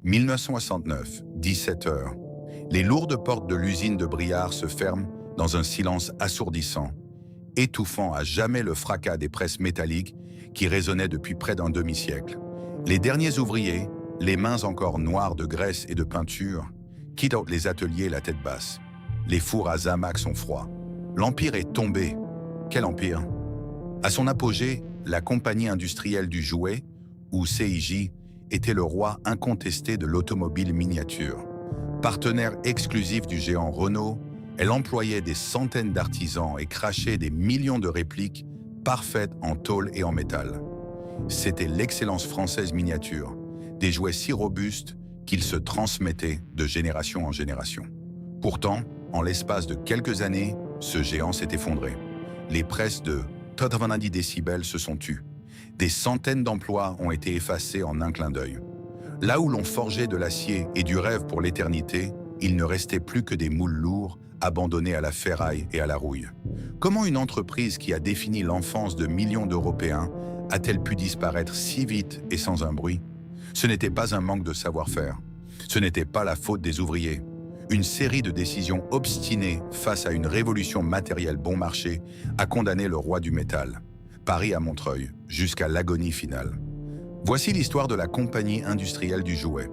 1969, 17 heures. Les lourdes portes de l'usine de Briard se ferment dans un silence assourdissant, étouffant à jamais le fracas des presses métalliques qui résonnaient depuis près d'un demi-siècle. Les derniers ouvriers, les mains encore noires de graisse et de peinture, quittent les ateliers la tête basse. Les fours à Zamac sont froids. L'Empire est tombé. Quel empire? À son apogée, la Compagnie industrielle du jouet, ou CIJ, était le roi incontesté de l'automobile miniature. Partenaire exclusif du géant Renault, elle employait des centaines d'artisans et crachait des millions de répliques parfaites en tôle et en métal. C'était l'excellence française miniature, des jouets si robustes qu'ils se transmettaient de génération en génération. Pourtant, en l'espace de quelques années, ce géant s'est effondré. Les presses de 90 décibels se sont tues. Des centaines d'emplois ont été effacés en un clin d'œil. Là où l'on forgeait de l'acier et du rêve pour l'éternité, il ne restait plus que des moules lourds, abandonnés à la ferraille et à la rouille. Comment une entreprise qui a défini l'enfance de millions d'Européens a-t-elle pu disparaître si vite et sans un bruit? Ce n'était pas un manque de savoir-faire. Ce n'était pas la faute des ouvriers. Une série de décisions obstinées face à une révolution matérielle bon marché a condamné le roi du métal, Paris à Montreuil, jusqu'à l'agonie finale. Voici l'histoire de la Compagnie industrielle du jouet.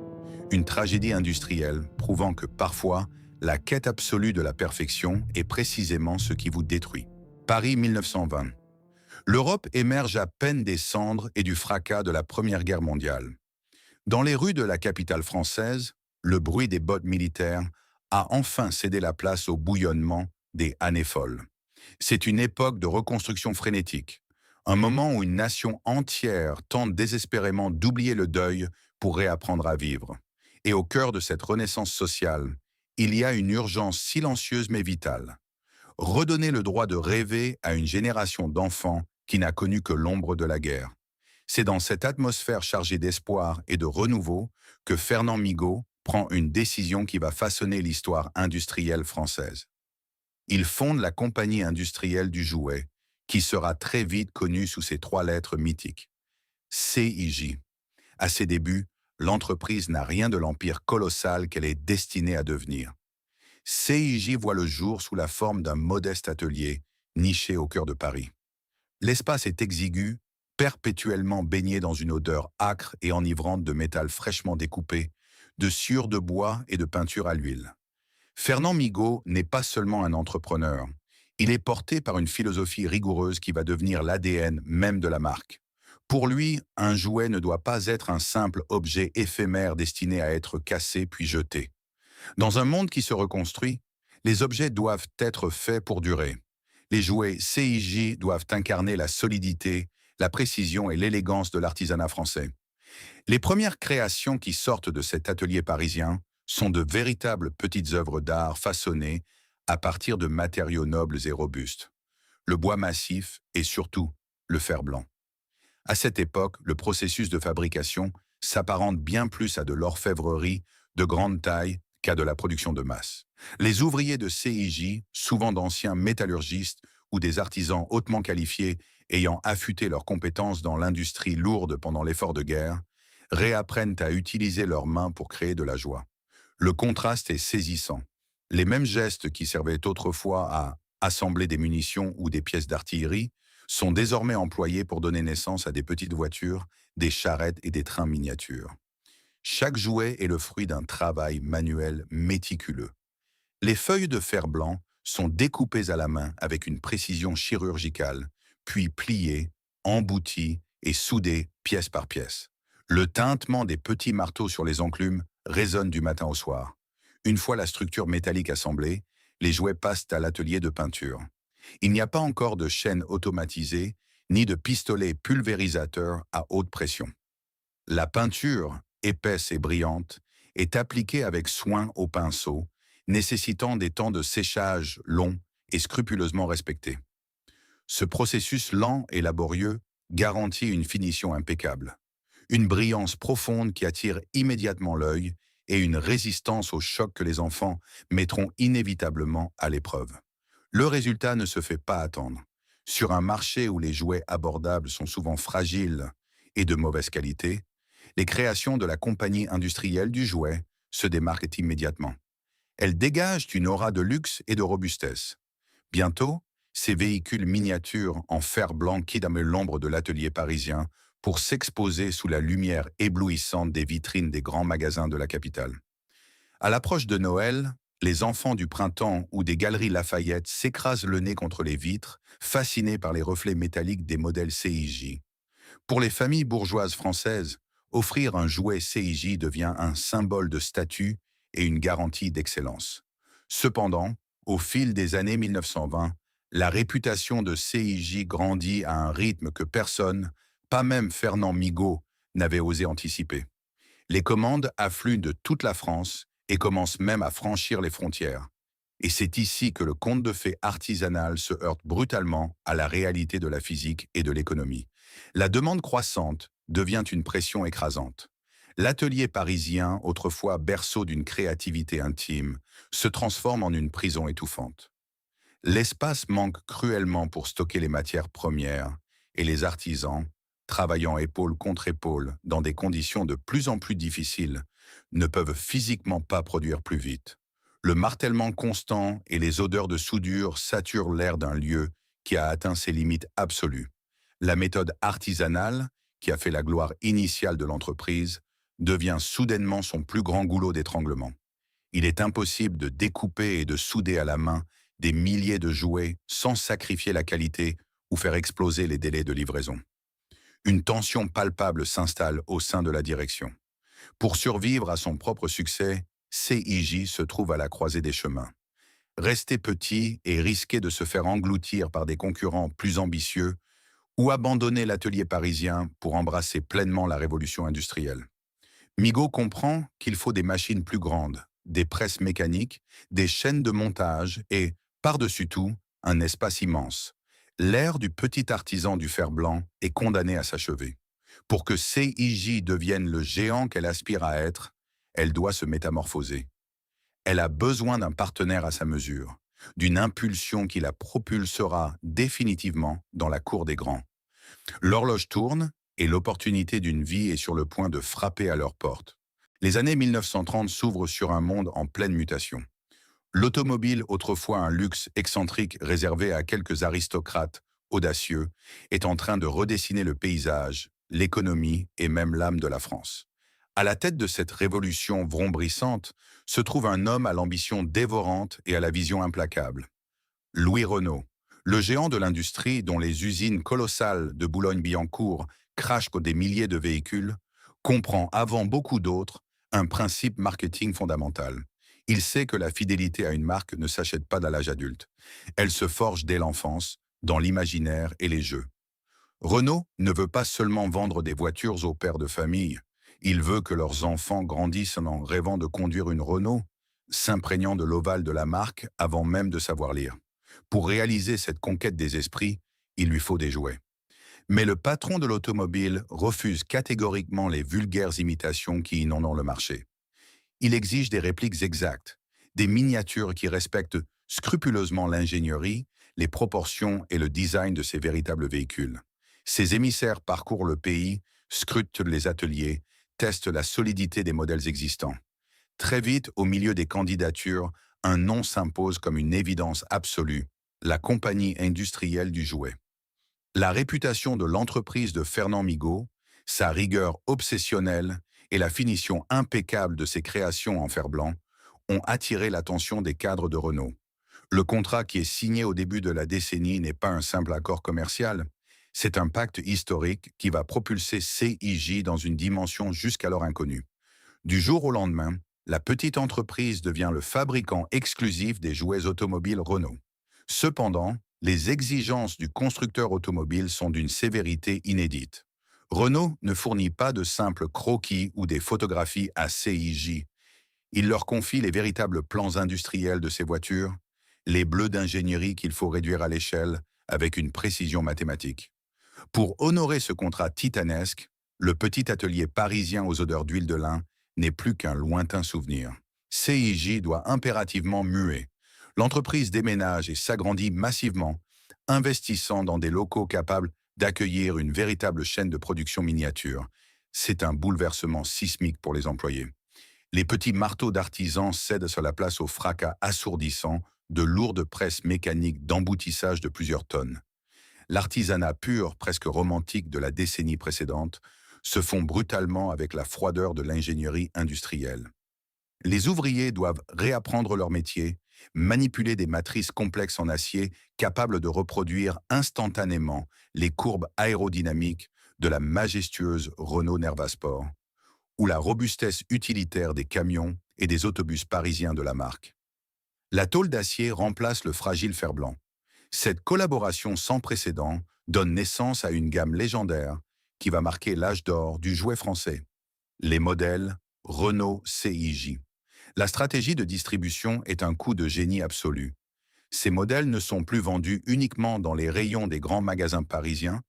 Une tragédie industrielle prouvant que parfois, la quête absolue de la perfection est précisément ce qui vous détruit. Paris 1920. L'Europe émerge à peine des cendres et du fracas de la Première Guerre mondiale. Dans les rues de la capitale française, le bruit des bottes militaires a enfin cédé la place au bouillonnement des années folles. C'est une époque de reconstruction frénétique, un moment où une nation entière tente désespérément d'oublier le deuil pour réapprendre à vivre. Et au cœur de cette renaissance sociale, il y a une urgence silencieuse mais vitale. Redonner le droit de rêver à une génération d'enfants qui n'a connu que l'ombre de la guerre. C'est dans cette atmosphère chargée d'espoir et de renouveau que Fernand Migaud prend une décision qui va façonner l'histoire industrielle française. Il fonde la Compagnie industrielle du jouet, qui sera très vite connue sous ses trois lettres mythiques. CIJ. À ses débuts, l'entreprise n'a rien de l'empire colossal qu'elle est destinée à devenir. CIJ voit le jour sous la forme d'un modeste atelier, niché au cœur de Paris. L'espace est exigu, perpétuellement baigné dans une odeur âcre et enivrante de métal fraîchement découpé, de sciure de bois et de peinture à l'huile. Fernand Migaud n'est pas seulement un entrepreneur. Il est porté par une philosophie rigoureuse qui va devenir l'ADN même de la marque. Pour lui, un jouet ne doit pas être un simple objet éphémère destiné à être cassé puis jeté. Dans un monde qui se reconstruit, les objets doivent être faits pour durer. Les jouets CIJ doivent incarner la solidité, la précision et l'élégance de l'artisanat français. Les premières créations qui sortent de cet atelier parisien sont de véritables petites œuvres d'art façonnées à partir de matériaux nobles et robustes. Le bois massif et surtout le fer blanc. À cette époque, le processus de fabrication s'apparente bien plus à de l'orfèvrerie de grande taille qu'à de la production de masse. Les ouvriers de CIJ, souvent d'anciens métallurgistes ou des artisans hautement qualifiés ayant affûté leurs compétences dans l'industrie lourde pendant l'effort de guerre, réapprennent à utiliser leurs mains pour créer de la joie. Le contraste est saisissant. Les mêmes gestes qui servaient autrefois à assembler des munitions ou des pièces d'artillerie sont désormais employés pour donner naissance à des petites voitures, des charrettes et des trains miniatures. Chaque jouet est le fruit d'un travail manuel méticuleux. Les feuilles de fer blanc sont découpées à la main avec une précision chirurgicale, puis pliées, embouties et soudées pièce par pièce. Le tintement des petits marteaux sur les enclumes résonne du matin au soir. Une fois la structure métallique assemblée, les jouets passent à l'atelier de peinture. Il n'y a pas encore de chaîne automatisée, ni de pistolet pulvérisateur à haute pression. La peinture, épaisse et brillante, est appliquée avec soin au pinceau, nécessitant des temps de séchage longs et scrupuleusement respectés. Ce processus lent et laborieux garantit une finition impeccable, une brillance profonde qui attire immédiatement l'œil et une résistance au choc que les enfants mettront inévitablement à l'épreuve. Le résultat ne se fait pas attendre. Sur un marché où les jouets abordables sont souvent fragiles et de mauvaise qualité, Les créations de la compagnie industrielle du jouet se démarquent immédiatement. Elles dégagent une aura de luxe et de robustesse. Bientôt, ces véhicules miniatures en fer blanc quittent l'ombre de l'atelier parisien pour s'exposer sous la lumière éblouissante des vitrines des grands magasins de la capitale. À l'approche de Noël, les enfants du printemps ou des galeries Lafayette s'écrasent le nez contre les vitres, fascinés par les reflets métalliques des modèles CIJ. Pour les familles bourgeoises françaises, offrir un jouet CIJ devient un symbole de statut et une garantie d'excellence. Cependant, au fil des années 1920, la réputation de CIJ grandit à un rythme que personne, pas même Fernand Migaud, n'avait osé anticiper. Les commandes affluent de toute la France et commencent même à franchir les frontières. Et c'est ici que le conte de fées artisanal se heurte brutalement à la réalité de la physique et de l'économie. La demande croissante devient une pression écrasante. L'atelier parisien, autrefois berceau d'une créativité intime, se transforme en une prison étouffante. L'espace manque cruellement pour stocker les matières premières et les artisans, travaillant épaule contre épaule dans des conditions de plus en plus difficiles, ne peuvent physiquement pas produire plus vite. Le martèlement constant et les odeurs de soudure saturent l'air d'un lieu qui a atteint ses limites absolues. La méthode artisanale, qui a fait la gloire initiale de l'entreprise, devient soudainement son plus grand goulot d'étranglement. Il est impossible de découper et de souder à la main des milliers de jouets sans sacrifier la qualité ou faire exploser les délais de livraison. Une tension palpable s'installe au sein de la direction. Pour survivre à son propre succès, CIJ se trouve à la croisée des chemins. Rester petit et risquer de se faire engloutir par des concurrents plus ambitieux ou abandonner l'atelier parisien pour embrasser pleinement la révolution industrielle. Migaud comprend qu'il faut des machines plus grandes, des presses mécaniques, des chaînes de montage et, par-dessus tout, un espace immense. L'ère du petit artisan du fer blanc est condamnée à s'achever. Pour que CIJ devienne le géant qu'elle aspire à être, elle doit se métamorphoser. Elle a besoin d'un partenaire à sa mesure, d'une impulsion qui la propulsera définitivement dans la cour des grands. L'horloge tourne et l'opportunité d'une vie est sur le point de frapper à leur porte. Les années 1930 s'ouvrent sur un monde en pleine mutation. L'automobile, autrefois un luxe excentrique réservé à quelques aristocrates audacieux, est en train de redessiner le paysage, l'économie et même l'âme de la France. À la tête de cette révolution vrombrissante se trouve un homme à l'ambition dévorante et à la vision implacable. Louis Renault, le géant de l'industrie dont les usines colossales de Boulogne-Billancourt crachent des milliers de véhicules, comprend avant beaucoup d'autres un principe marketing fondamental. Il sait que la fidélité à une marque ne s'achète pas à l'âge adulte. Elle se forge dès l'enfance, dans l'imaginaire et les jeux. Renault ne veut pas seulement vendre des voitures aux pères de famille, il veut que leurs enfants grandissent en rêvant de conduire une Renault, s'imprégnant de l'ovale de la marque avant même de savoir lire. Pour réaliser cette conquête des esprits, il lui faut des jouets. Mais le patron de l'automobile refuse catégoriquement les vulgaires imitations qui inondent le marché. Il exige des répliques exactes, des miniatures qui respectent scrupuleusement l'ingénierie, les proportions et le design de ces véritables véhicules. Ses émissaires parcourent le pays, scrutent les ateliers, testent la solidité des modèles existants. Très vite, au milieu des candidatures, un nom s'impose comme une évidence absolue, la compagnie industrielle du jouet. La réputation de l'entreprise de Fernand Migaud, sa rigueur obsessionnelle et la finition impeccable de ses créations en fer blanc ont attiré l'attention des cadres de Renault. Le contrat qui est signé au début de la décennie n'est pas un simple accord commercial, c'est un pacte historique qui va propulser CIJ dans une dimension jusqu'alors inconnue. Du jour au lendemain, la petite entreprise devient le fabricant exclusif des jouets automobiles Renault. Cependant, les exigences du constructeur automobile sont d'une sévérité inédite. Renault ne fournit pas de simples croquis ou des photographies à CIJ. Il leur confie les véritables plans industriels de ces voitures, les bleus d'ingénierie qu'il faut réduire à l'échelle avec une précision mathématique. Pour honorer ce contrat titanesque, le petit atelier parisien aux odeurs d'huile de lin n'est plus qu'un lointain souvenir. CIJ doit impérativement muer. L'entreprise déménage et s'agrandit massivement, investissant dans des locaux capables d'accueillir une véritable chaîne de production miniature. C'est un bouleversement sismique pour les employés. Les petits marteaux d'artisans cèdent sur la place au fracas assourdissant de lourdes presses mécaniques d'emboutissage de plusieurs tonnes. L'artisanat pur, presque romantique de la décennie précédente, se fond brutalement avec la froideur de l'ingénierie industrielle. Les ouvriers doivent réapprendre leur métier, manipuler des matrices complexes en acier capables de reproduire instantanément les courbes aérodynamiques de la majestueuse Renault Nervasport ou la robustesse utilitaire des camions et des autobus parisiens de la marque. La tôle d'acier remplace le fragile fer-blanc. Cette collaboration sans précédent donne naissance à une gamme légendaire qui va marquer l'âge d'or du jouet français. Les modèles Renault CIJ. La stratégie de distribution est un coup de génie absolu. Ces modèles ne sont plus vendus uniquement dans les rayons des grands magasins parisiens,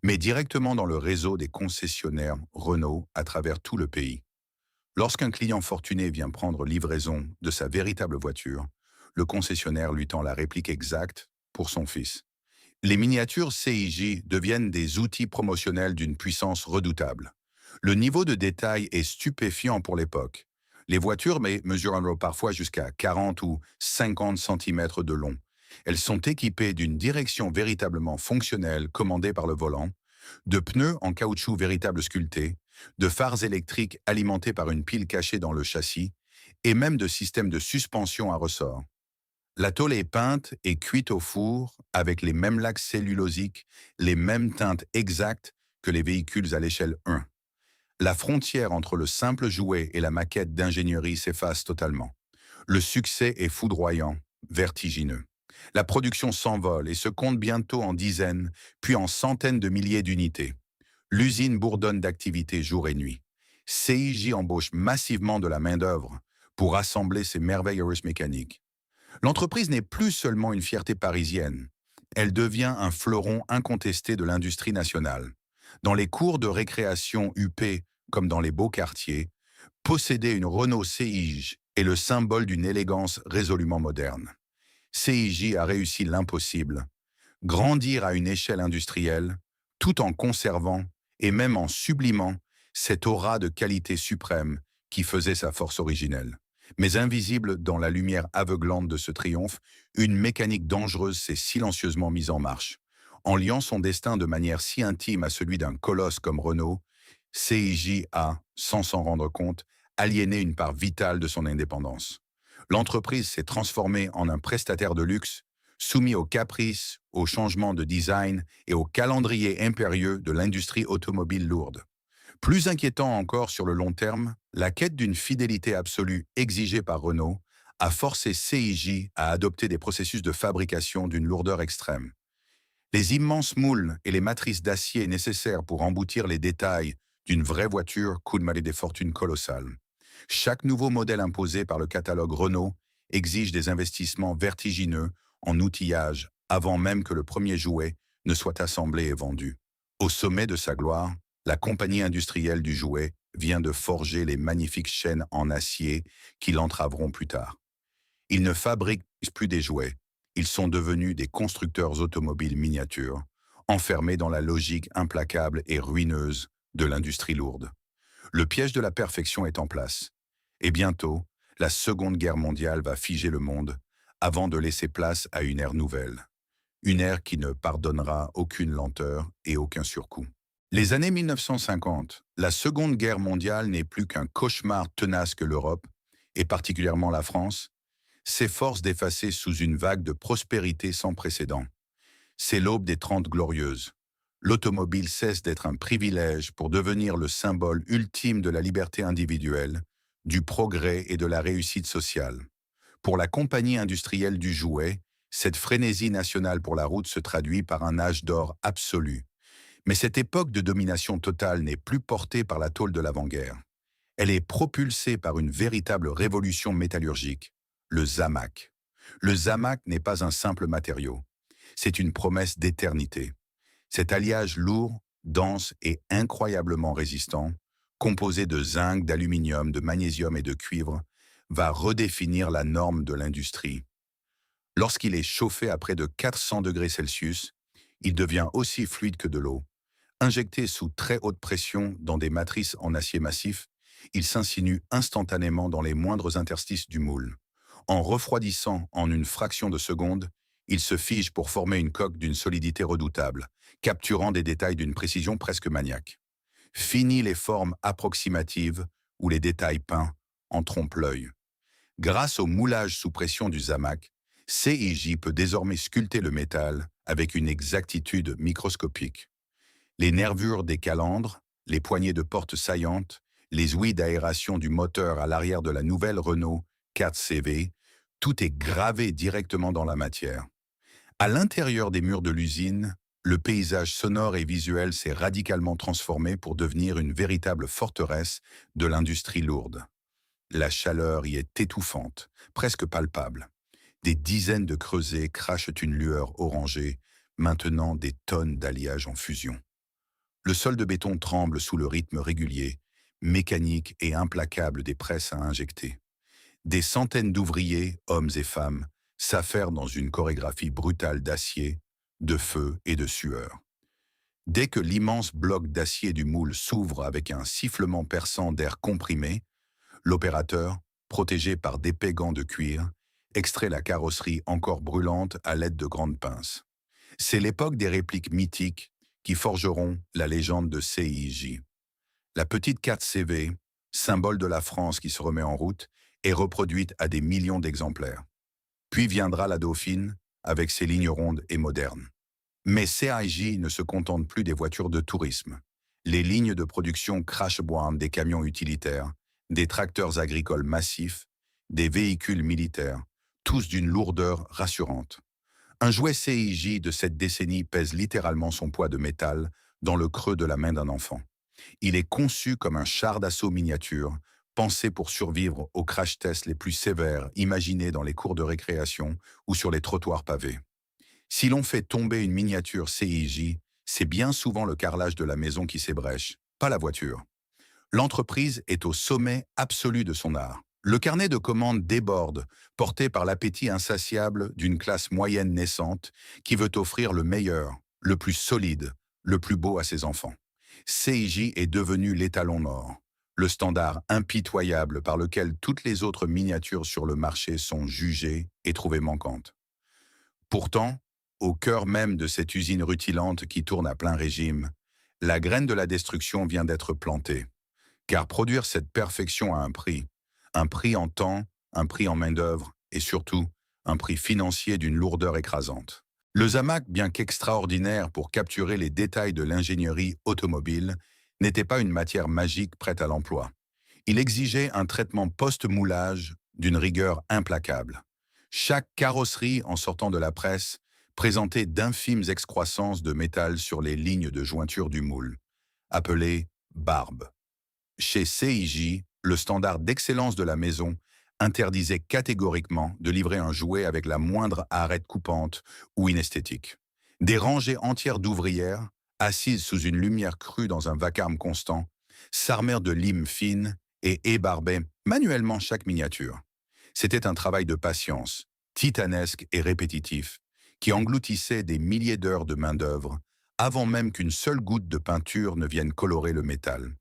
mais directement dans le réseau des concessionnaires Renault à travers tout le pays. Lorsqu'un client fortuné vient prendre livraison de sa véritable voiture, le concessionnaire lui tend la réplique exacte pour son fils. Les miniatures CIJ deviennent des outils promotionnels d'une puissance redoutable. Le niveau de détail est stupéfiant pour l'époque. Les voitures mesurent parfois jusqu'à 40 ou 50 cm de long. Elles sont équipées d'une direction véritablement fonctionnelle commandée par le volant, de pneus en caoutchouc véritable sculptés, de phares électriques alimentés par une pile cachée dans le châssis, et même de systèmes de suspension à ressort. La tôle est peinte et cuite au four avec les mêmes lacs cellulosiques, les mêmes teintes exactes que les véhicules à l'échelle 1. La frontière entre le simple jouet et la maquette d'ingénierie s'efface totalement. Le succès est foudroyant, vertigineux. La production s'envole et se compte bientôt en dizaines, puis en centaines de milliers d'unités. L'usine bourdonne d'activité jour et nuit. CIJ embauche massivement de la main-d'œuvre pour assembler ces merveilleuses mécaniques. L'entreprise n'est plus seulement une fierté parisienne. Elle devient un fleuron incontesté de l'industrie nationale. Dans les cours de récréation UP, comme dans les beaux quartiers, posséder une Renault CIJ est le symbole d'une élégance résolument moderne. CIJ a réussi l'impossible, grandir à une échelle industrielle, tout en conservant et même en sublimant cette aura de qualité suprême qui faisait sa force originelle. Mais invisible dans la lumière aveuglante de ce triomphe, une mécanique dangereuse s'est silencieusement mise en marche. En liant son destin de manière si intime à celui d'un colosse comme Renault, CIJ a, sans s'en rendre compte, aliéné une part vitale de son indépendance. L'entreprise s'est transformée en un prestataire de luxe, soumis aux caprices, aux changements de design et au calendrier impérieux de l'industrie automobile lourde. Plus inquiétant encore sur le long terme, la quête d'une fidélité absolue exigée par Renault a forcé CIJ à adopter des processus de fabrication d'une lourdeur extrême. Les immenses moules et les matrices d'acier nécessaires pour emboutir les détails d'une vraie voiture coûtent des fortunes colossales. Chaque nouveau modèle imposé par le catalogue Renault exige des investissements vertigineux en outillage avant même que le premier jouet ne soit assemblé et vendu. Au sommet de sa gloire, la compagnie industrielle du jouet vient de forger les magnifiques chaînes en acier qui l'entraveront plus tard. Ils ne fabriquent plus des jouets, ils sont devenus des constructeurs automobiles miniatures, enfermés dans la logique implacable et ruineuse de l'industrie lourde. Le piège de la perfection est en place, et bientôt, la Seconde Guerre mondiale va figer le monde avant de laisser place à une ère nouvelle. Une ère qui ne pardonnera aucune lenteur et aucun surcoût. Les années 1950, la Seconde Guerre mondiale n'est plus qu'un cauchemar tenace que l'Europe, et particulièrement la France, s'efforce d'effacer sous une vague de prospérité sans précédent. C'est l'aube des Trente Glorieuses. L'automobile cesse d'être un privilège pour devenir le symbole ultime de la liberté individuelle, du progrès et de la réussite sociale. Pour la compagnie industrielle du jouet, cette frénésie nationale pour la route se traduit par un âge d'or absolu. Mais cette époque de domination totale n'est plus portée par la tôle de l'avant-guerre. Elle est propulsée par une véritable révolution métallurgique, le Zamac. Le Zamac n'est pas un simple matériau, c'est une promesse d'éternité. Cet alliage lourd, dense et incroyablement résistant, composé de zinc, d'aluminium, de magnésium et de cuivre, va redéfinir la norme de l'industrie. Lorsqu'il est chauffé à près de 400 degrés Celsius, il devient aussi fluide que de l'eau, Injecté sous très haute pression dans des matrices en acier massif, il s'insinue instantanément dans les moindres interstices du moule. En refroidissant en une fraction de seconde, il se fige pour former une coque d'une solidité redoutable, capturant des détails d'une précision presque maniaque. Fini les formes approximatives ou les détails peints en trompe-l'œil. Grâce au moulage sous pression du Zamac, CIJ peut désormais sculpter le métal avec une exactitude microscopique. Les nervures des calandres, les poignées de porte saillantes, les ouïes d'aération du moteur à l'arrière de la nouvelle Renault 4CV, tout est gravé directement dans la matière. À l'intérieur des murs de l'usine, le paysage sonore et visuel s'est radicalement transformé pour devenir une véritable forteresse de l'industrie lourde. La chaleur y est étouffante, presque palpable. Des dizaines de creusets crachent une lueur orangée, maintenant des tonnes d'alliage en fusion. Le sol de béton tremble sous le rythme régulier, mécanique et implacable des presses à injecter. Des centaines d'ouvriers, hommes et femmes, s'affairent dans une chorégraphie brutale d'acier, de feu et de sueur. Dès que l'immense bloc d'acier du moule s'ouvre avec un sifflement perçant d'air comprimé, l'opérateur, protégé par d'épais gants de cuir, extrait la carrosserie encore brûlante à l'aide de grandes pinces. C'est l'époque des répliques mythiques qui forgeront la légende de CIJ. La petite 4CV, symbole de la France qui se remet en route, est reproduite à des millions d'exemplaires. Puis viendra la Dauphine, avec ses lignes rondes et modernes. Mais CIJ ne se contente plus des voitures de tourisme. Les lignes de production crash-bound des camions utilitaires, des tracteurs agricoles massifs, des véhicules militaires, tous d'une lourdeur rassurante. Un jouet CIJ de cette décennie pèse littéralement son poids de métal dans le creux de la main d'un enfant. Il est conçu comme un char d'assaut miniature, pensé pour survivre aux crash tests les plus sévères imaginés dans les cours de récréation ou sur les trottoirs pavés. Si l'on fait tomber une miniature CIJ, c'est bien souvent le carrelage de la maison qui s'ébrèche, pas la voiture. L'entreprise est au sommet absolu de son art. Le carnet de commandes déborde, porté par l'appétit insatiable d'une classe moyenne naissante qui veut offrir le meilleur, le plus solide, le plus beau à ses enfants. CIJ est devenu l'étalon mort, le standard impitoyable par lequel toutes les autres miniatures sur le marché sont jugées et trouvées manquantes. Pourtant, au cœur même de cette usine rutilante qui tourne à plein régime, la graine de la destruction vient d'être plantée. Car produire cette perfection a un prix en temps, un prix en main-d'œuvre et surtout un prix financier d'une lourdeur écrasante. Le Zamac, bien qu'extraordinaire pour capturer les détails de l'ingénierie automobile, n'était pas une matière magique prête à l'emploi. Il exigeait un traitement post-moulage d'une rigueur implacable. Chaque carrosserie en sortant de la presse présentait d'infimes excroissances de métal sur les lignes de jointure du moule, appelées barbes. Chez CIJ, le standard d'excellence de la maison interdisait catégoriquement de livrer un jouet avec la moindre arête coupante ou inesthétique. Des rangées entières d'ouvrières, assises sous une lumière crue dans un vacarme constant, s'armèrent de limes fines et ébarbaient manuellement chaque miniature. C'était un travail de patience, titanesque et répétitif, qui engloutissait des milliers d'heures de main-d'œuvre avant même qu'une seule goutte de peinture ne vienne colorer le métal.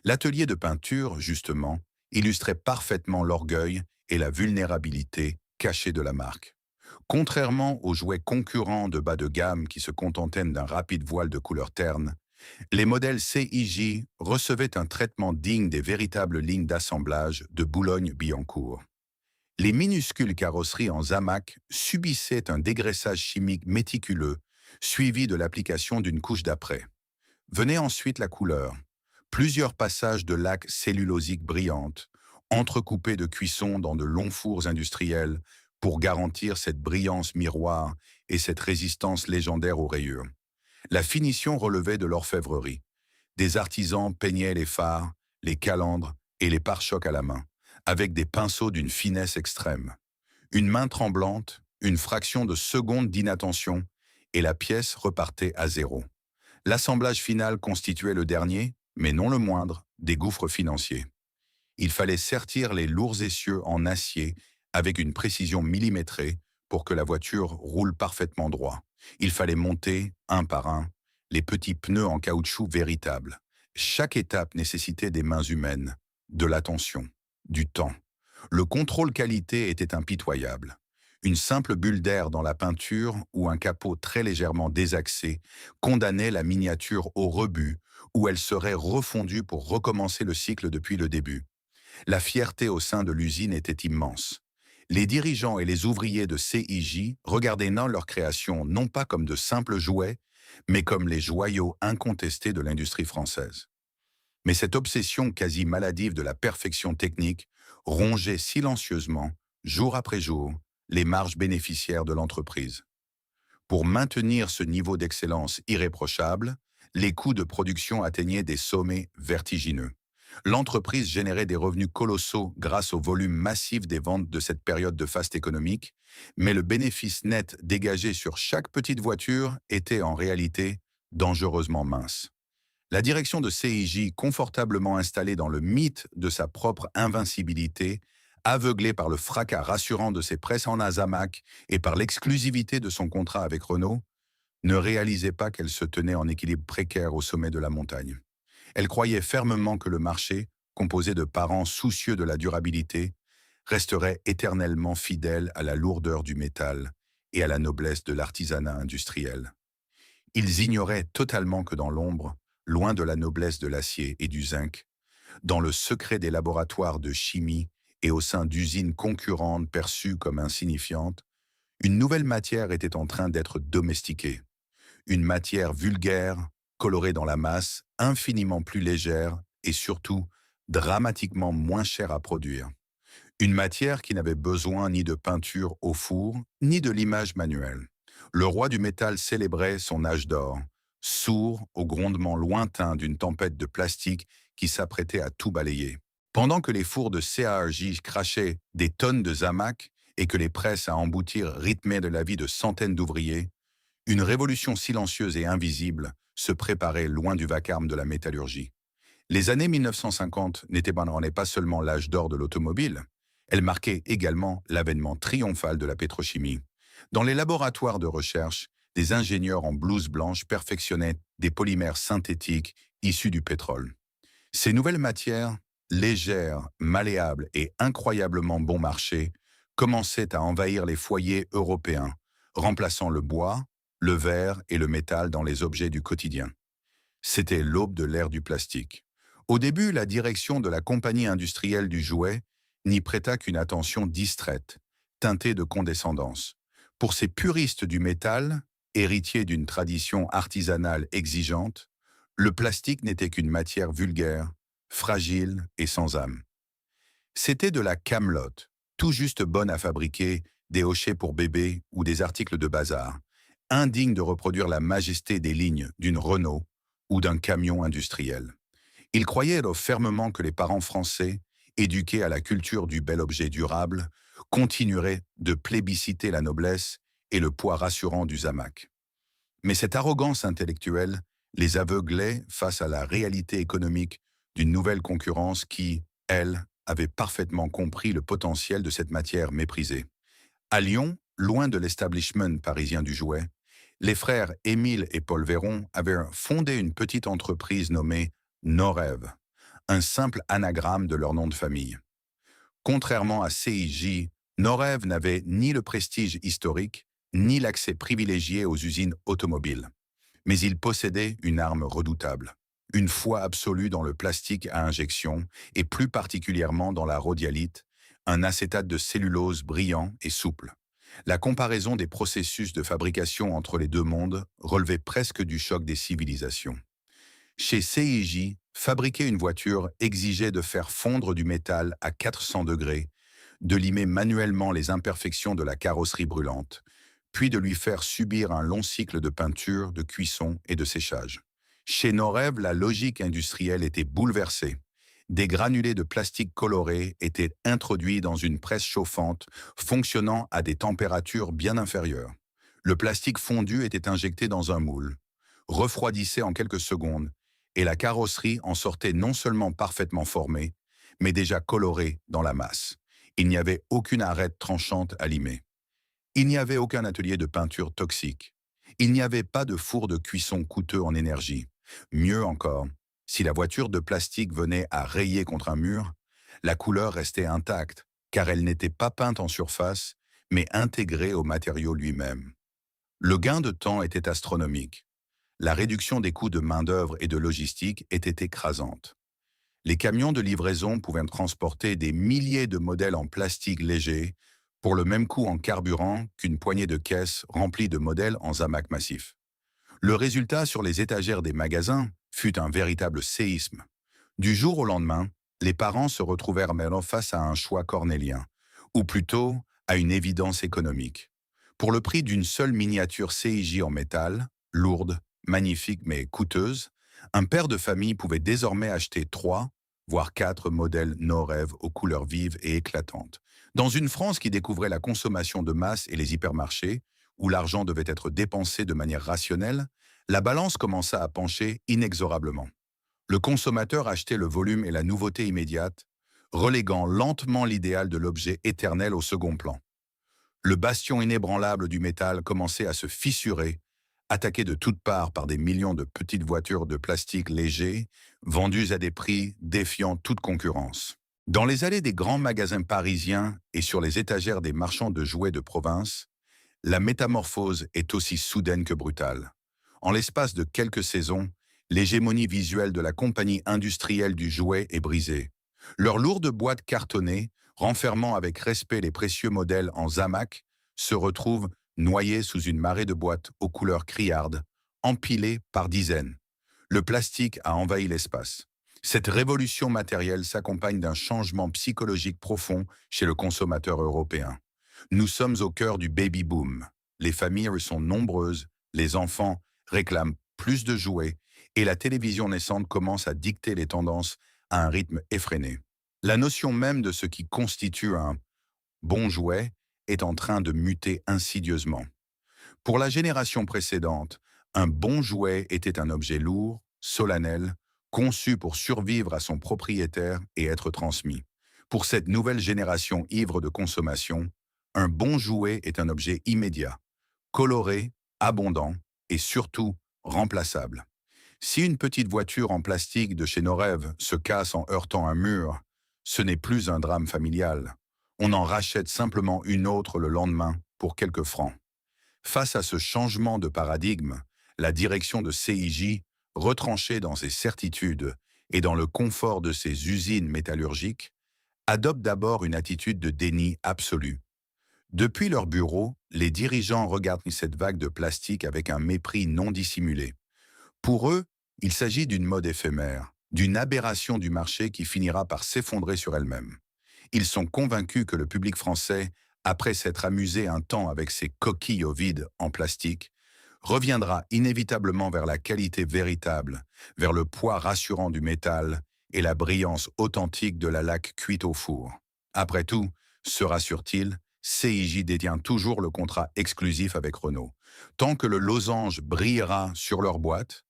L'atelier de peinture, justement, illustrait parfaitement l'orgueil et la vulnérabilité cachée de la marque. Contrairement aux jouets concurrents de bas de gamme qui se contentaient d'un rapide voile de couleur terne, les modèles CIJ recevaient un traitement digne des véritables lignes d'assemblage de Boulogne-Billancourt. Les minuscules carrosseries en Zamac subissaient un dégraissage chimique méticuleux, suivi de l'application d'une couche d'après. Venait ensuite la couleur. Plusieurs passages de laque cellulosique brillante, entrecoupés de cuissons dans de longs fours industriels pour garantir cette brillance miroir et cette résistance légendaire aux rayures. La finition relevait de l'orfèvrerie. Des artisans peignaient les phares, les calandres et les pare-chocs à la main, avec des pinceaux d'une finesse extrême. Une main tremblante, une fraction de seconde d'inattention, et la pièce repartait à zéro. L'assemblage final constituait le dernier, mais non le moindre, des gouffres financiers. Il fallait sertir les lourds essieux en acier avec une précision millimétrée pour que la voiture roule parfaitement droit. Il fallait monter, un par un, les petits pneus en caoutchouc véritables. Chaque étape nécessitait des mains humaines, de l'attention, du temps. Le contrôle qualité était impitoyable. Une simple bulle d'air dans la peinture ou un capot très légèrement désaxé condamnait la miniature au rebut où elle serait refondue pour recommencer le cycle depuis le début. La fierté au sein de l'usine était immense. Les dirigeants et les ouvriers de CIJ regardaient leur création non pas comme de simples jouets, mais comme les joyaux incontestés de l'industrie française. Mais cette obsession quasi maladive de la perfection technique rongeait silencieusement, jour après jour, les marges bénéficiaires de l'entreprise. Pour maintenir ce niveau d'excellence irréprochable, les coûts de production atteignaient des sommets vertigineux. L'entreprise générait des revenus colossaux grâce au volume massif des ventes de cette période de faste économique, mais le bénéfice net dégagé sur chaque petite voiture était en réalité dangereusement mince. La direction de CIJ, confortablement installée dans le mythe de sa propre invincibilité, aveuglée par le fracas rassurant de ses presses en Azamac et par l'exclusivité de son contrat avec Renault, ne réalisait pas qu'elle se tenait en équilibre précaire au sommet de la montagne. Elle croyait fermement que le marché, composé de parents soucieux de la durabilité, resterait éternellement fidèle à la lourdeur du métal et à la noblesse de l'artisanat industriel. Ils ignoraient totalement que dans l'ombre, loin de la noblesse de l'acier et du zinc, dans le secret des laboratoires de chimie et au sein d'usines concurrentes perçues comme insignifiantes, une nouvelle matière était en train d'être domestiquée. Une matière vulgaire, colorée dans la masse, infiniment plus légère et surtout dramatiquement moins chère à produire. Une matière qui n'avait besoin ni de peinture au four, ni de limage manuelle. Le roi du métal célébrait son âge d'or, sourd au grondement lointain d'une tempête de plastique qui s'apprêtait à tout balayer. Pendant que les fours de CARJ crachaient des tonnes de zamac et que les presses à emboutir rythmaient de la vie de centaines d'ouvriers, une révolution silencieuse et invisible se préparait loin du vacarme de la métallurgie. Les années 1950 n'étaient pas seulement l'âge d'or de l'automobile, elles marquaient également l'avènement triomphal de la pétrochimie. Dans les laboratoires de recherche, des ingénieurs en blouse blanche perfectionnaient des polymères synthétiques issus du pétrole. Ces nouvelles matières, légères, malléables et incroyablement bon marché, commençaient à envahir les foyers européens, remplaçant le bois, le verre et le métal dans les objets du quotidien. C'était l'aube de l'ère du plastique. Au début, la direction de la compagnie industrielle du jouet n'y prêta qu'une attention distraite, teintée de condescendance. Pour ces puristes du métal, héritiers d'une tradition artisanale exigeante, le plastique n'était qu'une matière vulgaire, fragile et sans âme. C'était de la camelote, tout juste bonne à fabriquer, des hochets pour bébés ou des articles de bazar, indigne de reproduire la majesté des lignes d'une Renault ou d'un camion industriel. Il croyait alors fermement que les parents français, éduqués à la culture du bel objet durable, continueraient de plébisciter la noblesse et le poids rassurant du zamac. Mais cette arrogance intellectuelle les aveuglait face à la réalité économique d'une nouvelle concurrence qui, elle, avait parfaitement compris le potentiel de cette matière méprisée. À Lyon, loin de l'establishment parisien du jouet, les frères Émile et Paul Véron avaient fondé une petite entreprise nommée Norev, un simple anagramme de leur nom de famille. Contrairement à CIJ, Norev n'avait ni le prestige historique, ni l'accès privilégié aux usines automobiles. Mais il possédait une arme redoutable, une foi absolue dans le plastique à injection et plus particulièrement dans la rhodialite, un acétate de cellulose brillant et souple. La comparaison des processus de fabrication entre les deux mondes relevait presque du choc des civilisations. Chez CIJ, fabriquer une voiture exigeait de faire fondre du métal à 400 degrés, de limer manuellement les imperfections de la carrosserie brûlante, puis de lui faire subir un long cycle de peinture, de cuisson et de séchage. Chez Norev, la logique industrielle était bouleversée. Des granulés de plastique colorés étaient introduits dans une presse chauffante, fonctionnant à des températures bien inférieures. Le plastique fondu était injecté dans un moule, refroidissait en quelques secondes, et la carrosserie en sortait non seulement parfaitement formée, mais déjà colorée dans la masse. Il n'y avait aucune arête tranchante à limer. Il n'y avait aucun atelier de peinture toxique. Il n'y avait pas de four de cuisson coûteux en énergie. Mieux encore, si la voiture de plastique venait à rayer contre un mur, la couleur restait intacte, car elle n'était pas peinte en surface, mais intégrée au matériau lui-même. Le gain de temps était astronomique. La réduction des coûts de main-d'œuvre et de logistique était écrasante. Les camions de livraison pouvaient transporter des milliers de modèles en plastique léger pour le même coût en carburant qu'une poignée de caisses remplies de modèles en zamac massif. Le résultat sur les étagères des magasins fut un véritable séisme. Du jour au lendemain, les parents se retrouvèrent maintenant face à un choix cornélien, ou plutôt à une évidence économique. Pour le prix d'une seule miniature CIJ en métal, lourde, magnifique mais coûteuse, un père de famille pouvait désormais acheter 3, voire 4 modèles No Rêve aux couleurs vives et éclatantes. Dans une France qui découvrait la consommation de masse et les hypermarchés, où l'argent devait être dépensé de manière rationnelle, la balance commença à pencher inexorablement. Le consommateur achetait le volume et la nouveauté immédiate, reléguant lentement l'idéal de l'objet éternel au second plan. Le bastion inébranlable du métal commençait à se fissurer, attaqué de toutes parts par des millions de petites voitures de plastique léger, vendues à des prix défiant toute concurrence. Dans les allées des grands magasins parisiens et sur les étagères des marchands de jouets de province, la métamorphose est aussi soudaine que brutale. En l'espace de quelques saisons, l'hégémonie visuelle de la compagnie industrielle du jouet est brisée. Leurs lourdes boîtes cartonnées, renfermant avec respect les précieux modèles en zamac, se retrouvent noyées sous une marée de boîtes aux couleurs criardes, empilées par dizaines. Le plastique a envahi l'espace. Cette révolution matérielle s'accompagne d'un changement psychologique profond chez le consommateur européen. Nous sommes au cœur du baby-boom. Les familles sont nombreuses, les enfants réclament plus de jouets et la télévision naissante commence à dicter les tendances à un rythme effréné. La notion même de ce qui constitue un bon jouet est en train de muter insidieusement. Pour la génération précédente, un bon jouet était un objet lourd, solennel, conçu pour survivre à son propriétaire et être transmis. Pour cette nouvelle génération ivre de consommation, un bon jouet est un objet immédiat, coloré, abondant et surtout remplaçable. Si une petite voiture en plastique de chez nos rêves se casse en heurtant un mur, ce n'est plus un drame familial. On en rachète simplement une autre le lendemain pour quelques francs. Face à ce changement de paradigme, la direction de CIJ, retranchée dans ses certitudes et dans le confort de ses usines métallurgiques, adopte d'abord une attitude de déni absolu. Depuis leur bureau, les dirigeants regardent cette vague de plastique avec un mépris non dissimulé. Pour eux, il s'agit d'une mode éphémère, d'une aberration du marché qui finira par s'effondrer sur elle-même. Ils sont convaincus que le public français, après s'être amusé un temps avec ses coquilles au vide en plastique, reviendra inévitablement vers la qualité véritable, vers le poids rassurant du métal et la brillance authentique de la laque cuite au four. Après tout, se rassure-t-il, CIJ détient toujours le contrat exclusif avec Renault. Tant que le losange brillera sur leur boîte,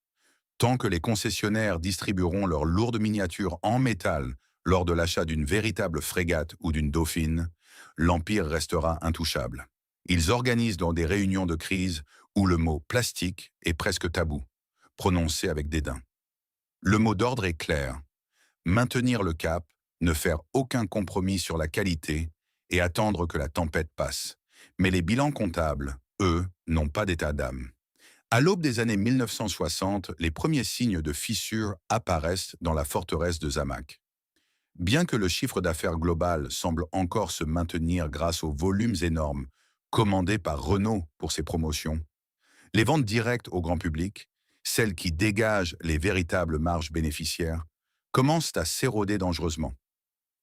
tant que les concessionnaires distribueront leurs lourdes miniatures en métal lors de l'achat d'une véritable frégate ou d'une dauphine, l'Empire restera intouchable. Ils organisent dans des réunions de crise où le mot plastique est presque tabou, prononcé avec dédain. Le mot d'ordre est clair. Maintenir le cap, ne faire aucun compromis sur la qualité et attendre que la tempête passe. Mais les bilans comptables, eux, n'ont pas d'état d'âme. À l'aube des années 1960, les premiers signes de fissure apparaissent dans la forteresse de Zamac. Bien que le chiffre d'affaires global semble encore se maintenir grâce aux volumes énormes commandés par Renault pour ses promotions, les ventes directes au grand public, celles qui dégagent les véritables marges bénéficiaires, commencent à s'éroder dangereusement.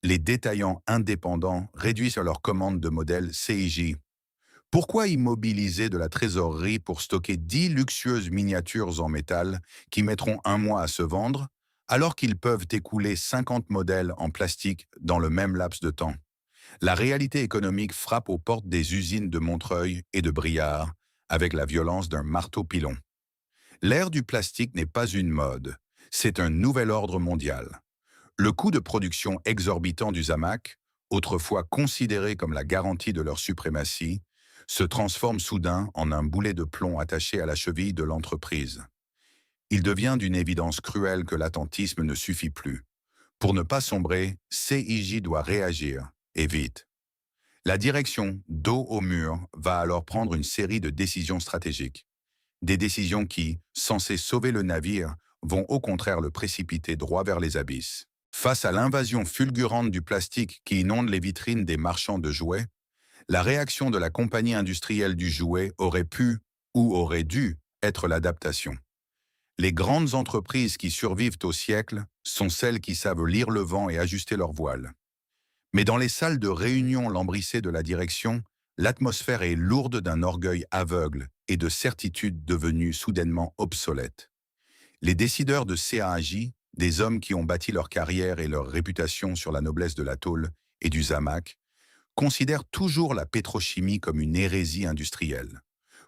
Les détaillants indépendants réduisent leurs commandes de modèles CIJ. Pourquoi immobiliser de la trésorerie pour stocker 10 luxueuses miniatures en métal qui mettront un mois à se vendre, alors qu'ils peuvent écouler 50 modèles en plastique dans le même laps de temps? La réalité économique frappe aux portes des usines de Montreuil et de Briare avec la violence d'un marteau-pilon. L'ère du plastique n'est pas une mode, c'est un nouvel ordre mondial. Le coût de production exorbitant du Zamac, autrefois considéré comme la garantie de leur suprématie, se transforme soudain en un boulet de plomb attaché à la cheville de l'entreprise. Il devient d'une évidence cruelle que l'attentisme ne suffit plus. Pour ne pas sombrer, CIJ doit réagir, et vite. La direction, dos au mur, va alors prendre une série de décisions stratégiques. Des décisions qui, censées sauver le navire, vont au contraire le précipiter droit vers les abysses. Face à l'invasion fulgurante du plastique qui inonde les vitrines des marchands de jouets, la réaction de la compagnie industrielle du jouet aurait pu, ou aurait dû, être l'adaptation. Les grandes entreprises qui survivent au siècle sont celles qui savent lire le vent et ajuster leur voile. Mais dans les salles de réunion lambrissées de la direction, l'atmosphère est lourde d'un orgueil aveugle et de certitudes devenues soudainement obsolètes. Les décideurs de CAJ, des hommes qui ont bâti leur carrière et leur réputation sur la noblesse de la tôle et du zamac, considèrent toujours la pétrochimie comme une hérésie industrielle.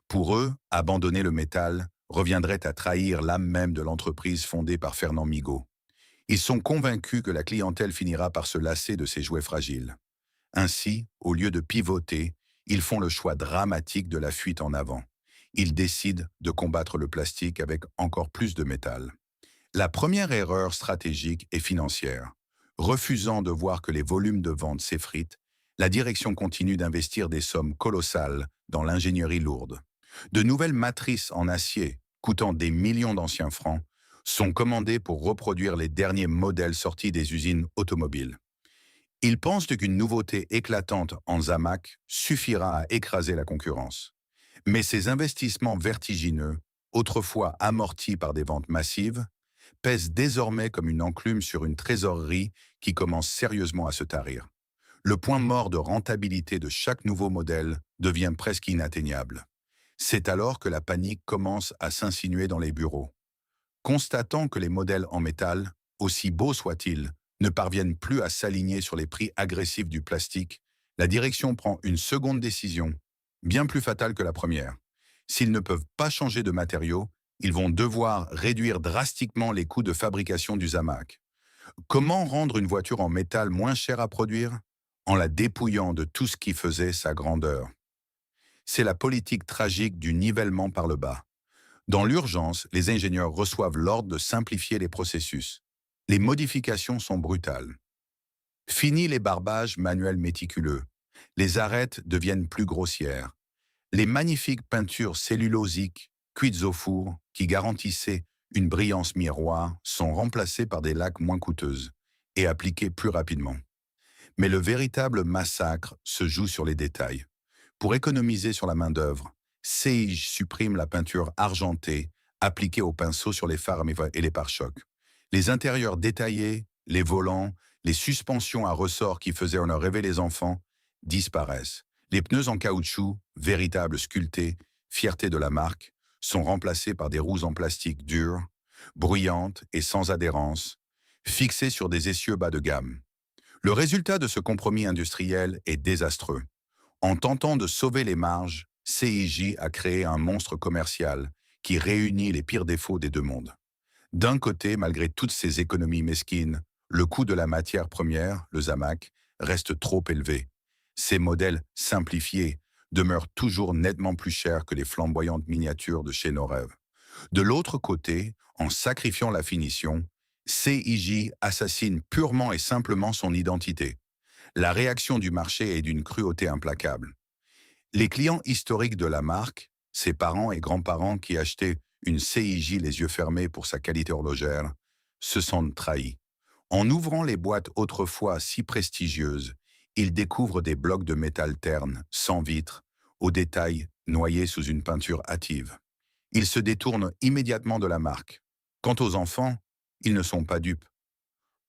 Pour eux, abandonner le métal reviendrait à trahir l'âme même de l'entreprise fondée par Fernand Migaud. Ils sont convaincus que la clientèle finira par se lasser de ces jouets fragiles. Ainsi, au lieu de pivoter, ils font le choix dramatique de la fuite en avant. Ils décident de combattre le plastique avec encore plus de métal. La première erreur stratégique est financière. Refusant de voir que les volumes de vente s'effritent, la direction continue d'investir des sommes colossales dans l'ingénierie lourde. De nouvelles matrices en acier, coûtant des millions d'anciens francs, sont commandées pour reproduire les derniers modèles sortis des usines automobiles. Ils pensent qu'une nouveauté éclatante en zamac suffira à écraser la concurrence. Mais ces investissements vertigineux, autrefois amortis par des ventes massives, pèsent désormais comme une enclume sur une trésorerie qui commence sérieusement à se tarir. Le point mort de rentabilité de chaque nouveau modèle devient presque inatteignable. C'est alors que la panique commence à s'insinuer dans les bureaux. Constatant que les modèles en métal, aussi beaux soient-ils, ne parviennent plus à s'aligner sur les prix agressifs du plastique, la direction prend une seconde décision, bien plus fatale que la première. S'ils ne peuvent pas changer de matériaux, ils vont devoir réduire drastiquement les coûts de fabrication du zamac. Comment rendre une voiture en métal moins chère à produire? En la dépouillant de tout ce qui faisait sa grandeur. C'est la politique tragique du nivellement par le bas. Dans l'urgence, les ingénieurs reçoivent l'ordre de simplifier les processus. Les modifications sont brutales. Fini les barbages manuels méticuleux. Les arêtes deviennent plus grossières. Les magnifiques peintures cellulosiques, cuites au four, qui garantissaient une brillance miroir, sont remplacées par des laques moins coûteuses et appliquées plus rapidement. Mais le véritable massacre se joue sur les détails. Pour économiser sur la main-d'œuvre, CIJ supprime la peinture argentée appliquée au pinceau sur les phares et les pare-chocs. Les intérieurs détaillés, les volants, les suspensions à ressort qui faisaient en rêver les enfants disparaissent. Les pneus en caoutchouc, véritables sculptés, fierté de la marque, sont remplacés par des roues en plastique dures, bruyantes et sans adhérence, fixées sur des essieux bas de gamme. Le résultat de ce compromis industriel est désastreux. En tentant de sauver les marges, CIJ a créé un monstre commercial qui réunit les pires défauts des deux mondes. D'un côté, malgré toutes ces économies mesquines, le coût de la matière première, le zamac, reste trop élevé. Ces modèles simplifiés demeurent toujours nettement plus chers que les flamboyantes miniatures de chez nos rêves. De l'autre côté, en sacrifiant la finition, CIJ assassine purement et simplement son identité. La réaction du marché est d'une cruauté implacable. Les clients historiques de la marque, ses parents et grands-parents qui achetaient une CIJ les yeux fermés pour sa qualité horlogère, se sentent trahis. En ouvrant les boîtes autrefois si prestigieuses, ils découvrent des blocs de métal terne, sans vitre, aux détails noyés sous une peinture hâtive. Ils se détournent immédiatement de la marque. Quant aux enfants, ils ne sont pas dupes.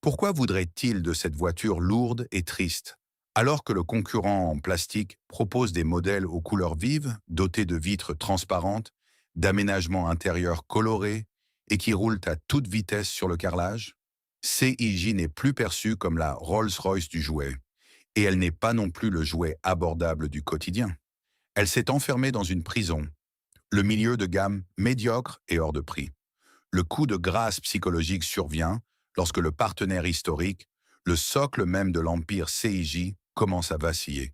Pourquoi voudraient-ils de cette voiture lourde et triste, alors que le concurrent en plastique propose des modèles aux couleurs vives, dotés de vitres transparentes, d'aménagements intérieurs colorés et qui roulent à toute vitesse sur le carrelage? CIJ n'est plus perçue comme la Rolls-Royce du jouet, et elle n'est pas non plus le jouet abordable du quotidien. Elle s'est enfermée dans une prison, le milieu de gamme médiocre et hors de prix. Le coup de grâce psychologique survient lorsque le partenaire historique, le socle même de l'empire CIJ, commence à vaciller.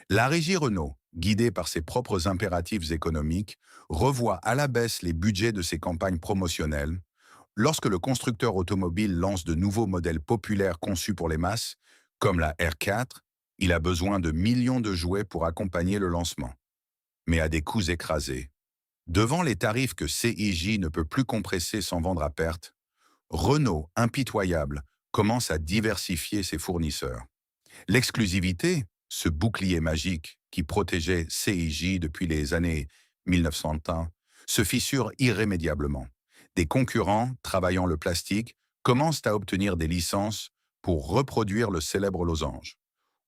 La régie Renault, guidé par ses propres impératifs économiques, revoit à la baisse les budgets de ses campagnes promotionnelles. Lorsque le constructeur automobile lance de nouveaux modèles populaires conçus pour les masses, comme la R4, il a besoin de millions de jouets pour accompagner le lancement, mais à des coûts écrasés. Devant les tarifs que CIJ ne peut plus compresser sans vendre à perte, Renault, impitoyable, commence à diversifier ses fournisseurs. L'exclusivité, ce bouclier magique qui protégeait CIJ depuis les années 1901, se fissure irrémédiablement. Des concurrents, travaillant le plastique, commencent à obtenir des licences pour reproduire le célèbre losange.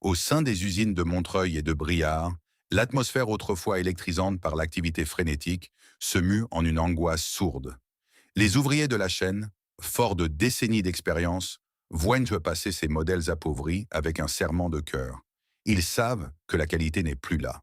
Au sein des usines de Montreuil et de Briard, l'atmosphère autrefois électrisante par l'activité frénétique se mue en une angoisse sourde. Les ouvriers de la chaîne, forts de décennies d'expérience, voient passer ces modèles appauvris avec un serrement de cœur. Ils savent que la qualité n'est plus là.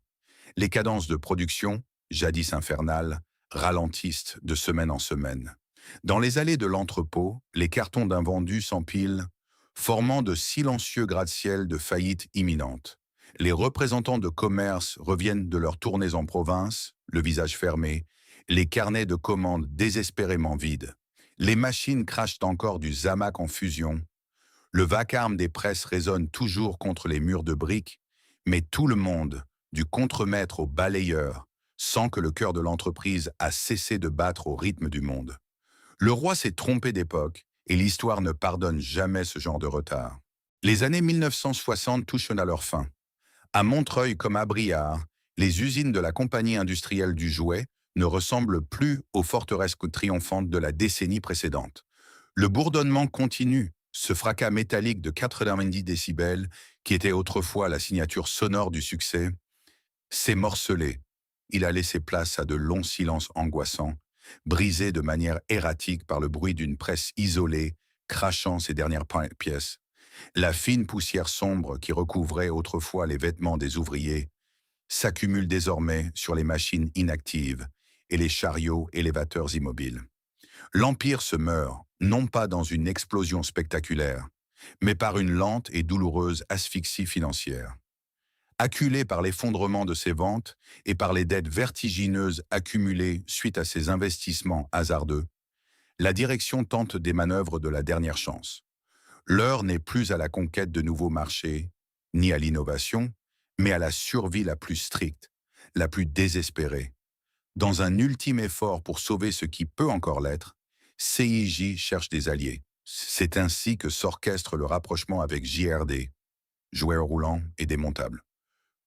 Les cadences de production, jadis infernales, ralentissent de semaine en semaine. Dans les allées de l'entrepôt, les cartons d'invendus s'empilent, formant de silencieux gratte-ciel de faillite imminente. Les représentants de commerce reviennent de leurs tournées en province, le visage fermé, les carnets de commandes désespérément vides. Les machines crachent encore du zamac en fusion. Le vacarme des presses résonne toujours contre les murs de briques, mais tout le monde, du contremaître au balayeur, sent que le cœur de l'entreprise a cessé de battre au rythme du monde. Le roi s'est trompé d'époque et l'histoire ne pardonne jamais ce genre de retard. Les années 1960 touchent à leur fin. À Montreuil comme à Briard, les usines de la compagnie industrielle du jouet ne ressemblent plus aux forteresses triomphantes de la décennie précédente. Le bourdonnement continue, ce fracas métallique de 90 décibels, qui était autrefois la signature sonore du succès, s'est morcelé. Il a laissé place à de longs silences angoissants, brisés de manière erratique par le bruit d'une presse isolée, crachant ses dernières pièces. La fine poussière sombre qui recouvrait autrefois les vêtements des ouvriers s'accumule désormais sur les machines inactives et les chariots élévateurs immobiles. L'Empire se meurt, non pas dans une explosion spectaculaire, mais par une lente et douloureuse asphyxie financière. Acculé par l'effondrement de ses ventes et par les dettes vertigineuses accumulées suite à ses investissements hasardeux, la direction tente des manœuvres de la dernière chance. L'heure n'est plus à la conquête de nouveaux marchés, ni à l'innovation, mais à la survie la plus stricte, la plus désespérée. Dans un ultime effort pour sauver ce qui peut encore l'être, CIJ cherche des alliés. C'est ainsi que s'orchestre le rapprochement avec JRD, jouets roulants et démontables.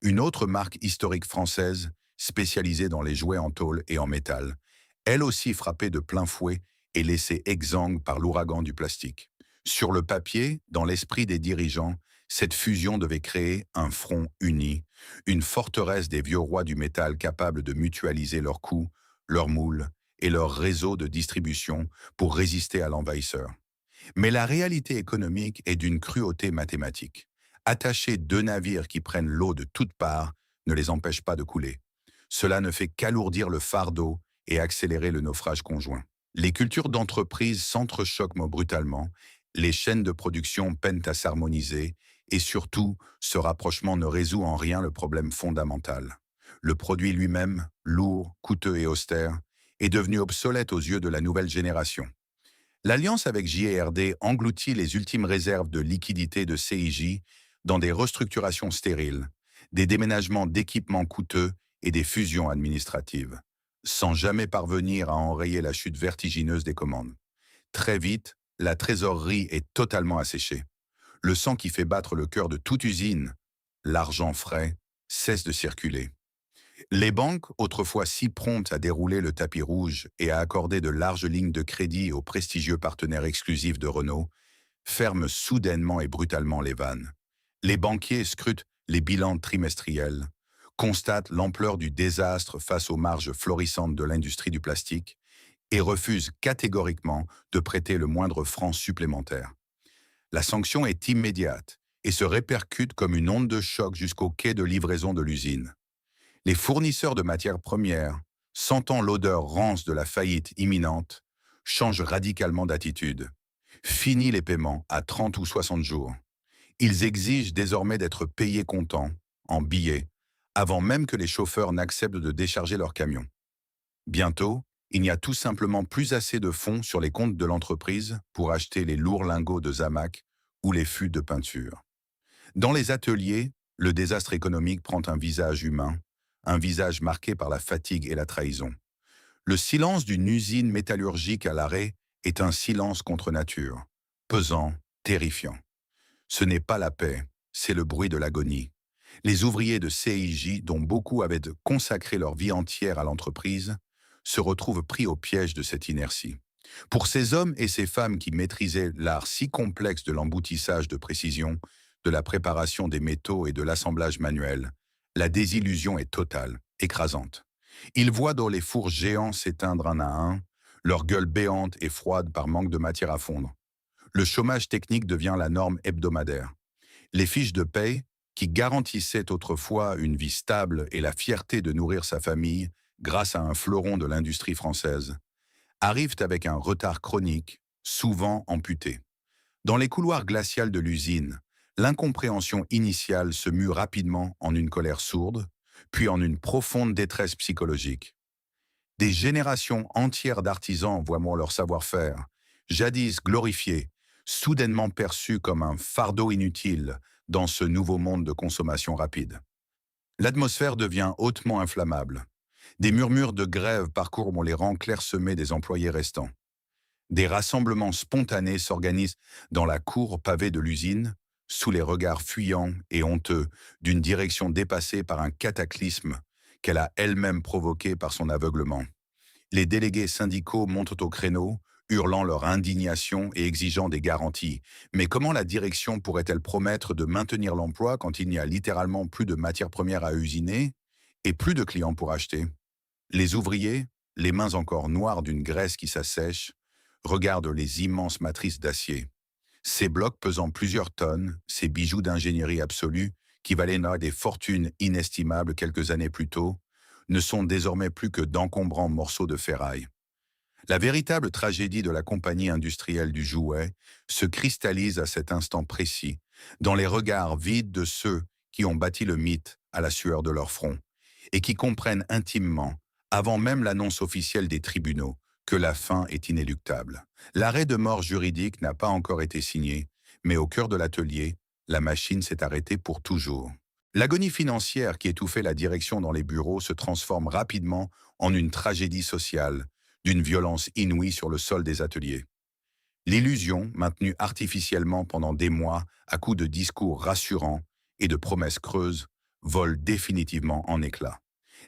Une autre marque historique française, spécialisée dans les jouets en tôle et en métal, elle aussi frappée de plein fouet et laissée exsangue par l'ouragan du plastique. Sur le papier, dans l'esprit des dirigeants, cette fusion devait créer un front uni, une forteresse des vieux rois du métal capables de mutualiser leurs coûts, leurs moules et leurs réseaux de distribution pour résister à l'envahisseur. Mais la réalité économique est d'une cruauté mathématique. Attacher deux navires qui prennent l'eau de toutes parts ne les empêche pas de couler. Cela ne fait qu'alourdir le fardeau et accélérer le naufrage conjoint. Les cultures d'entreprise s'entrechoquent brutalement, les chaînes de production peinent à s'harmoniser et surtout, ce rapprochement ne résout en rien le problème fondamental. Le produit lui-même, lourd, coûteux et austère, est devenu obsolète aux yeux de la nouvelle génération. L'alliance avec JRD engloutit les ultimes réserves de liquidité de CIJ dans des restructurations stériles, des déménagements d'équipements coûteux et des fusions administratives, sans jamais parvenir à enrayer la chute vertigineuse des commandes. Très vite, la trésorerie est totalement asséchée. Le sang qui fait battre le cœur de toute usine, l'argent frais, cesse de circuler. Les banques, autrefois si promptes à dérouler le tapis rouge et à accorder de larges lignes de crédit aux prestigieux partenaires exclusifs de Renault, ferment soudainement et brutalement les vannes. Les banquiers scrutent les bilans trimestriels, constatent l'ampleur du désastre face aux marges florissantes de l'industrie du plastique et refusent catégoriquement de prêter le moindre franc supplémentaire. La sanction est immédiate et se répercute comme une onde de choc jusqu'au quai de livraison de l'usine. Les fournisseurs de matières premières, sentant l'odeur rance de la faillite imminente, changent radicalement d'attitude. Fini les paiements à 30 ou 60 jours. Ils exigent désormais d'être payés comptant, en billets, avant même que les chauffeurs n'acceptent de décharger leurs camions. Bientôt, il n'y a tout simplement plus assez de fonds sur les comptes de l'entreprise pour acheter les lourds lingots de Zamac ou les fûts de peinture. Dans les ateliers, le désastre économique prend un visage humain, un visage marqué par la fatigue et la trahison. Le silence d'une usine métallurgique à l'arrêt est un silence contre nature, pesant, terrifiant. Ce n'est pas la paix, c'est le bruit de l'agonie. Les ouvriers de CIJ, dont beaucoup avaient consacré leur vie entière à l'entreprise, se retrouvent pris au piège de cette inertie. Pour ces hommes et ces femmes qui maîtrisaient l'art si complexe de l'emboutissage de précision, de la préparation des métaux et de l'assemblage manuel, la désillusion est totale, écrasante. Ils voient dans les fours géants s'éteindre un à un, leur gueule béante et froide par manque de matière à fondre. Le chômage technique devient la norme hebdomadaire. Les fiches de paye, qui garantissaient autrefois une vie stable et la fierté de nourrir sa famille grâce à un fleuron de l'industrie française, arrivent avec un retard chronique, souvent amputé. Dans les couloirs glacials de l'usine, l'incompréhension initiale se mue rapidement en une colère sourde, puis en une profonde détresse psychologique. Des générations entières d'artisans voient leur savoir-faire, jadis glorifié, soudainement perçu comme un fardeau inutile dans ce nouveau monde de consommation rapide. L'atmosphère devient hautement inflammable. Des murmures de grève parcourent les rangs clairsemés des employés restants. Des rassemblements spontanés s'organisent dans la cour pavée de l'usine, sous les regards fuyants et honteux d'une direction dépassée par un cataclysme qu'elle a elle-même provoqué par son aveuglement. Les délégués syndicaux montent au créneau, hurlant leur indignation et exigeant des garanties. Mais comment la direction pourrait-elle promettre de maintenir l'emploi quand il n'y a littéralement plus de matières premières à usiner et plus de clients pour acheter? Les ouvriers, les mains encore noires d'une graisse qui s'assèche, regardent les immenses matrices d'acier. Ces blocs pesant plusieurs tonnes, ces bijoux d'ingénierie absolue, qui valaient des fortunes inestimables quelques années plus tôt, ne sont désormais plus que d'encombrants morceaux de ferraille. La véritable tragédie de la compagnie industrielle du jouet se cristallise à cet instant précis, dans les regards vides de ceux qui ont bâti le mythe à la sueur de leur front, et qui comprennent intimement, avant même l'annonce officielle des tribunaux, que la fin est inéluctable. L'arrêt de mort juridique n'a pas encore été signé, mais au cœur de l'atelier, la machine s'est arrêtée pour toujours. L'agonie financière qui étouffait la direction dans les bureaux se transforme rapidement en une tragédie sociale, d'une violence inouïe sur le sol des ateliers. L'illusion, maintenue artificiellement pendant des mois à coups de discours rassurants et de promesses creuses, vole définitivement en éclats.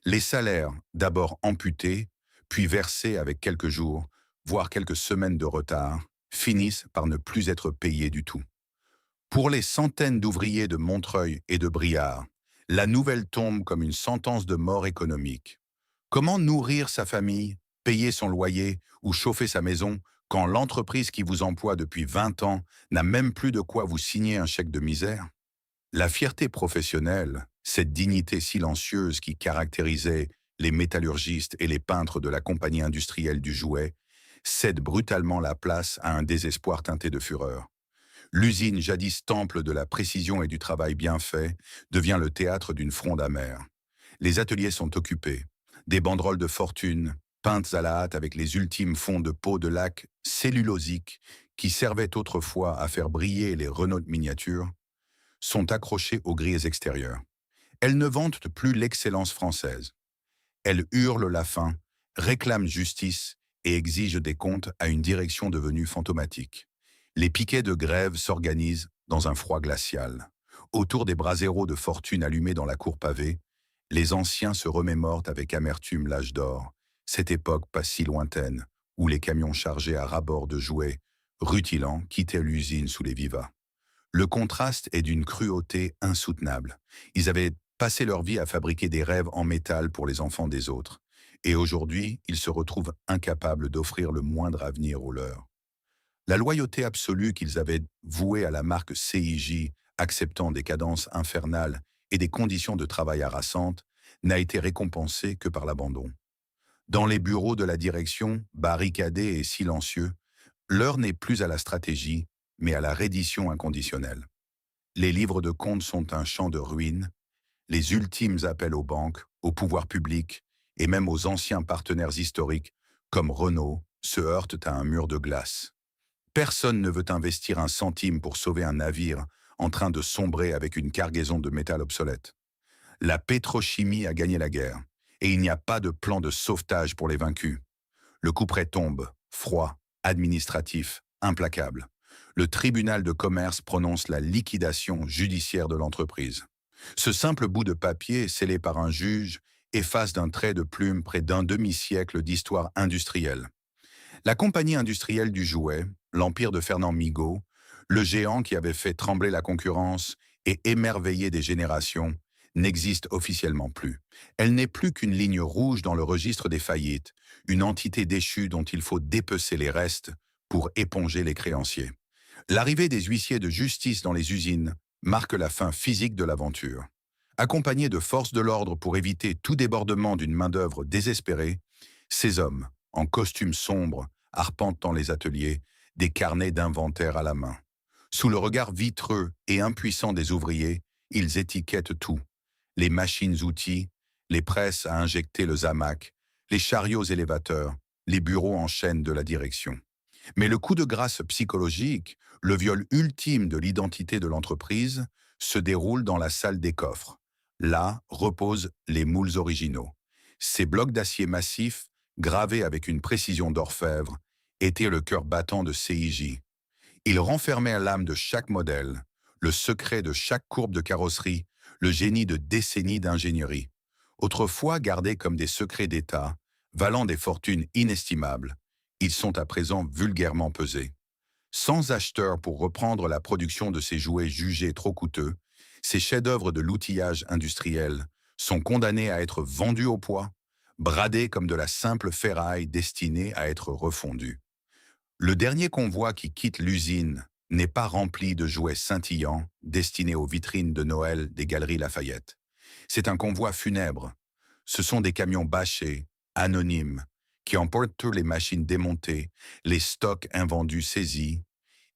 Les salaires, d'abord amputés, puis versés avec quelques jours, voire quelques semaines de retard, finissent par ne plus être payés du tout. Pour les centaines d'ouvriers de Montreuil et de Briard, la nouvelle tombe comme une sentence de mort économique. Comment nourrir sa famille, payer son loyer ou chauffer sa maison quand l'entreprise qui vous emploie depuis 20 ans n'a même plus de quoi vous signer un chèque de misère? La fierté professionnelle, cette dignité silencieuse qui caractérisait les métallurgistes et les peintres de la compagnie industrielle du jouet, cède brutalement la place à un désespoir teinté de fureur. L'usine, jadis temple de la précision et du travail bien fait, devient le théâtre d'une fronde amère. Les ateliers sont occupés. Des banderoles de fortune, peintes à la hâte avec les ultimes fonds de peau de laque cellulosique qui servaient autrefois à faire briller les Renault de miniature, sont accrochées aux grilles extérieures. Elles ne vantent plus l'excellence française. Elles hurlent la faim, réclament justice et exigent des comptes à une direction devenue fantomatique. Les piquets de grève s'organisent dans un froid glacial. Autour des braseros de fortune allumés dans la cour pavée, les anciens se remémorent avec amertume l'âge d'or, cette époque pas si lointaine, où les camions chargés à ras-bord de jouets, rutilants, quittaient l'usine sous les vivas. Le contraste est d'une cruauté insoutenable. Ils avaient passé leur vie à fabriquer des rêves en métal pour les enfants des autres. Et aujourd'hui, ils se retrouvent incapables d'offrir le moindre avenir aux leurs. La loyauté absolue qu'ils avaient vouée à la marque CIJ, acceptant des cadences infernales et des conditions de travail harassantes, n'a été récompensée que par l'abandon. Dans les bureaux de la direction, barricadés et silencieux, l'heure n'est plus à la stratégie, mais à la reddition inconditionnelle. Les livres de comptes sont un champ de ruines, Les ultimes appels aux banques, aux pouvoirs publics et même aux anciens partenaires historiques comme Renault se heurtent à un mur de glace. Personne ne veut investir un centime pour sauver un navire en train de sombrer avec une cargaison de métal obsolète. La pétrochimie a gagné la guerre, et il n'y a pas de plan de sauvetage pour les vaincus. Le couperet tombe, froid, administratif, implacable. Le tribunal de commerce prononce la liquidation judiciaire de l'entreprise. Ce simple bout de papier, scellé par un juge, efface d'un trait de plume près d'un demi-siècle d'histoire industrielle. La compagnie industrielle du jouet, l'empire de Fernand Migaud, le géant qui avait fait trembler la concurrence et émerveiller des générations, n'existe officiellement plus. Elle n'est plus qu'une ligne rouge dans le registre des faillites, une entité déchue dont il faut dépecer les restes pour éponger les créanciers. L'arrivée des huissiers de justice dans les usines marque la fin physique de l'aventure. Accompagnés de forces de l'ordre pour éviter tout débordement d'une main-d'œuvre désespérée, ces hommes, en costume sombre, arpentant les ateliers, des carnets d'inventaire à la main. Sous le regard vitreux et impuissant des ouvriers, ils étiquettent tout. Les machines-outils, les presses à injecter le zamac, les chariots élévateurs, les bureaux en chaîne de la direction. Mais le coup de grâce psychologique, le viol ultime de l'identité de l'entreprise, se déroule dans la salle des coffres. Là reposent les moules originaux. Ces blocs d'acier massif, gravés avec une précision d'orfèvre, étaient le cœur battant de CIJ. Ils renfermaient l'âme de chaque modèle, le secret de chaque courbe de carrosserie, le génie de décennies d'ingénierie. Autrefois gardés comme des secrets d'État, valant des fortunes inestimables, ils sont à présent vulgairement pesés. Sans acheteurs pour reprendre la production de ces jouets jugés trop coûteux, ces chefs-d'œuvre de l'outillage industriel sont condamnés à être vendus au poids, bradés comme de la simple ferraille destinée à être refondue. Le dernier convoi qui quitte l'usine n'est pas rempli de jouets scintillants destinés aux vitrines de Noël des Galeries Lafayette. C'est un convoi funèbre. Ce sont des camions bâchés, anonymes, qui emportent les machines démontées, les stocks invendus saisis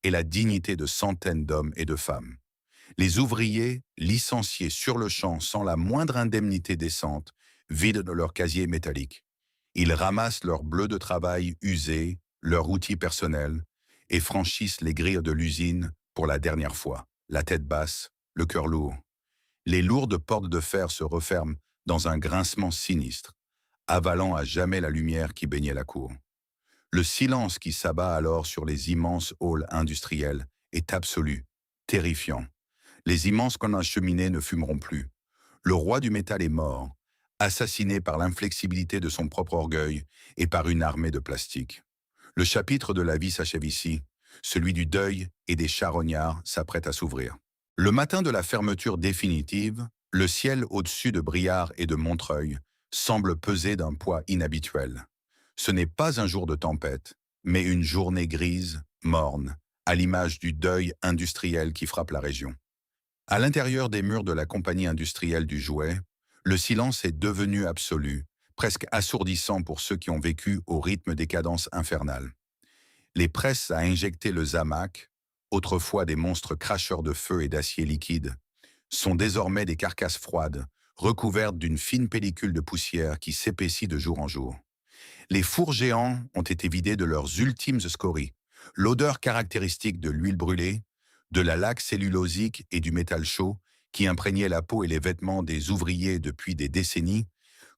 et la dignité de centaines d'hommes et de femmes. Les ouvriers, licenciés sur le champ sans la moindre indemnité décente, vident leur casier métallique. Ils ramassent leurs bleus de travail usés, leurs outils personnels, et franchissent les grilles de l'usine pour la dernière fois, la tête basse, le cœur lourd. Les lourdes portes de fer se referment dans un grincement sinistre, avalant à jamais la lumière qui baignait la cour. Le silence qui s'abat alors sur les immenses halls industriels est absolu, terrifiant. Les immenses colonnes à cheminée ne fumeront plus. Le roi du métal est mort, assassiné par l'inflexibilité de son propre orgueil et par une armée de plastique. Le chapitre de la vie s'achève ici, celui du deuil et des charognards s'apprête à s'ouvrir. Le matin de la fermeture définitive, le ciel au-dessus de Briare et de Montreuil semble peser d'un poids inhabituel. Ce n'est pas un jour de tempête, mais une journée grise, morne, à l'image du deuil industriel qui frappe la région. À l'intérieur des murs de la compagnie industrielle du jouet, le silence est devenu absolu, presque assourdissant pour ceux qui ont vécu au rythme des cadences infernales. Les presses à injecter le zamac, autrefois des monstres cracheurs de feu et d'acier liquide, sont désormais des carcasses froides, recouvertes d'une fine pellicule de poussière qui s'épaissit de jour en jour. Les fours géants ont été vidés de leurs ultimes scories. L'odeur caractéristique de l'huile brûlée, de la laque cellulosique et du métal chaud, qui imprégnait la peau et les vêtements des ouvriers depuis des décennies,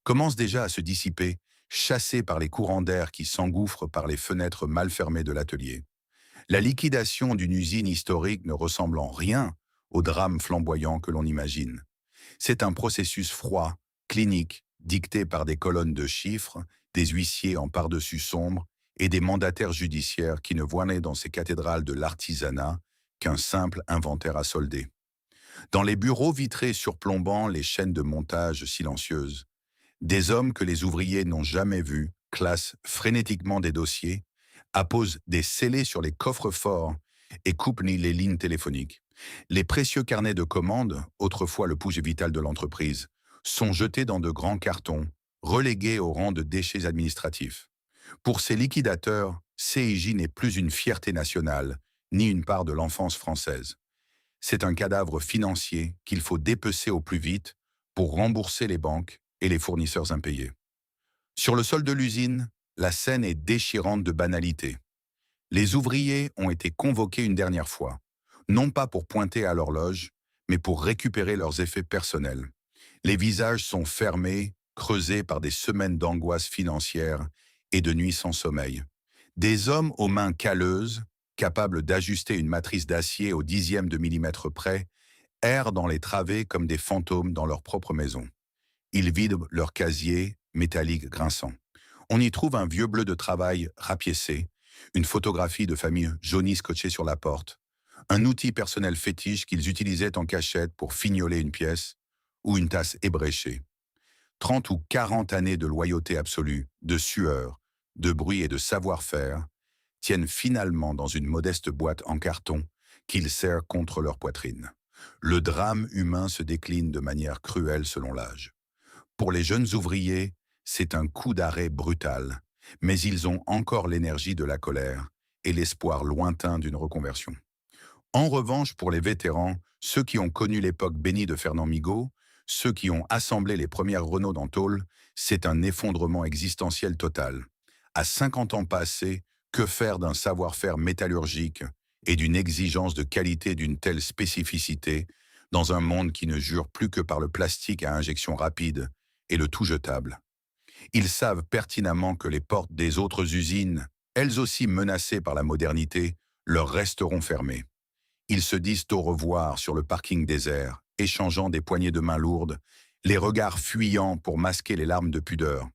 commence déjà à se dissiper, chassés par les courants d'air qui s'engouffrent par les fenêtres mal fermées de l'atelier. La liquidation d'une usine historique ne ressemble en rien au drame flamboyant que l'on imagine. C'est un processus froid, clinique, dicté par des colonnes de chiffres, des huissiers en par-dessus sombre et des mandataires judiciaires qui ne voient dans ces cathédrales de l'artisanat qu'un simple inventaire à solder. Dans les bureaux vitrés surplombant les chaînes de montage silencieuses, des hommes que les ouvriers n'ont jamais vus classent frénétiquement des dossiers, apposent des scellés sur les coffres forts et coupent les lignes téléphoniques. Les précieux carnets de commandes, autrefois le pouls vital de l'entreprise, sont jetés dans de grands cartons, relégués au rang de déchets administratifs. Pour ces liquidateurs, CIJ n'est plus une fierté nationale, ni une part de l'enfance française. C'est un cadavre financier qu'il faut dépecer au plus vite, pour rembourser les banques et les fournisseurs impayés. Sur le sol de l'usine, la scène est déchirante de banalité. Les ouvriers ont été convoqués une dernière fois, non pas pour pointer à l'horloge, mais pour récupérer leurs effets personnels. Les visages sont fermés, creusés par des semaines d'angoisse financière et de nuits sans sommeil. Des hommes aux mains calleuses, capables d'ajuster une matrice d'acier au dixième de millimètre près, errent dans les travées comme des fantômes dans leur propre maison. Ils vident leur casier métallique grinçant. On y trouve un vieux bleu de travail rapiécé, une photographie de famille jaunie scotchée sur la porte, un outil personnel fétiche qu'ils utilisaient en cachette pour fignoler une pièce ou une tasse ébréchée. 30 ou 40 années de loyauté absolue, de sueur, de bruit et de savoir-faire tiennent finalement dans une modeste boîte en carton qu'ils serrent contre leur poitrine. Le drame humain se décline de manière cruelle selon l'âge. Pour les jeunes ouvriers, c'est un coup d'arrêt brutal, mais ils ont encore l'énergie de la colère et l'espoir lointain d'une reconversion. En revanche, pour les vétérans, ceux qui ont connu l'époque bénie de Fernand Migaud, ceux qui ont assemblé les premières Renault dans Tôle, c'est un effondrement existentiel total. À 50 ans passés, que faire d'un savoir-faire métallurgique et d'une exigence de qualité d'une telle spécificité dans un monde qui ne jure plus que par le plastique à injection rapide et le tout jetable? Ils savent pertinemment que les portes des autres usines, elles aussi menacées par la modernité, leur resteront fermées. Ils se disent au revoir sur le parking désert, échangeant des poignées de main lourdes, les regards fuyants pour masquer les larmes de pudeur.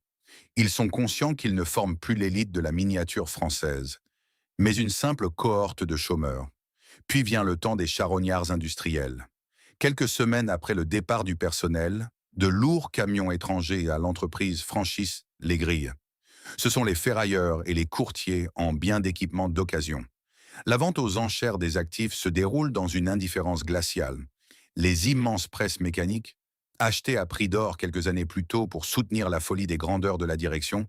Ils sont conscients qu'ils ne forment plus l'élite de la miniature française, mais une simple cohorte de chômeurs. Puis vient le temps des charognards industriels. Quelques semaines après le départ du personnel, de lourds camions étrangers à l'entreprise franchissent les grilles. Ce sont les ferrailleurs et les courtiers en biens d'équipement d'occasion. La vente aux enchères des actifs se déroule dans une indifférence glaciale. Les immenses presses mécaniques, achetées à prix d'or quelques années plus tôt pour soutenir la folie des grandeurs de la direction,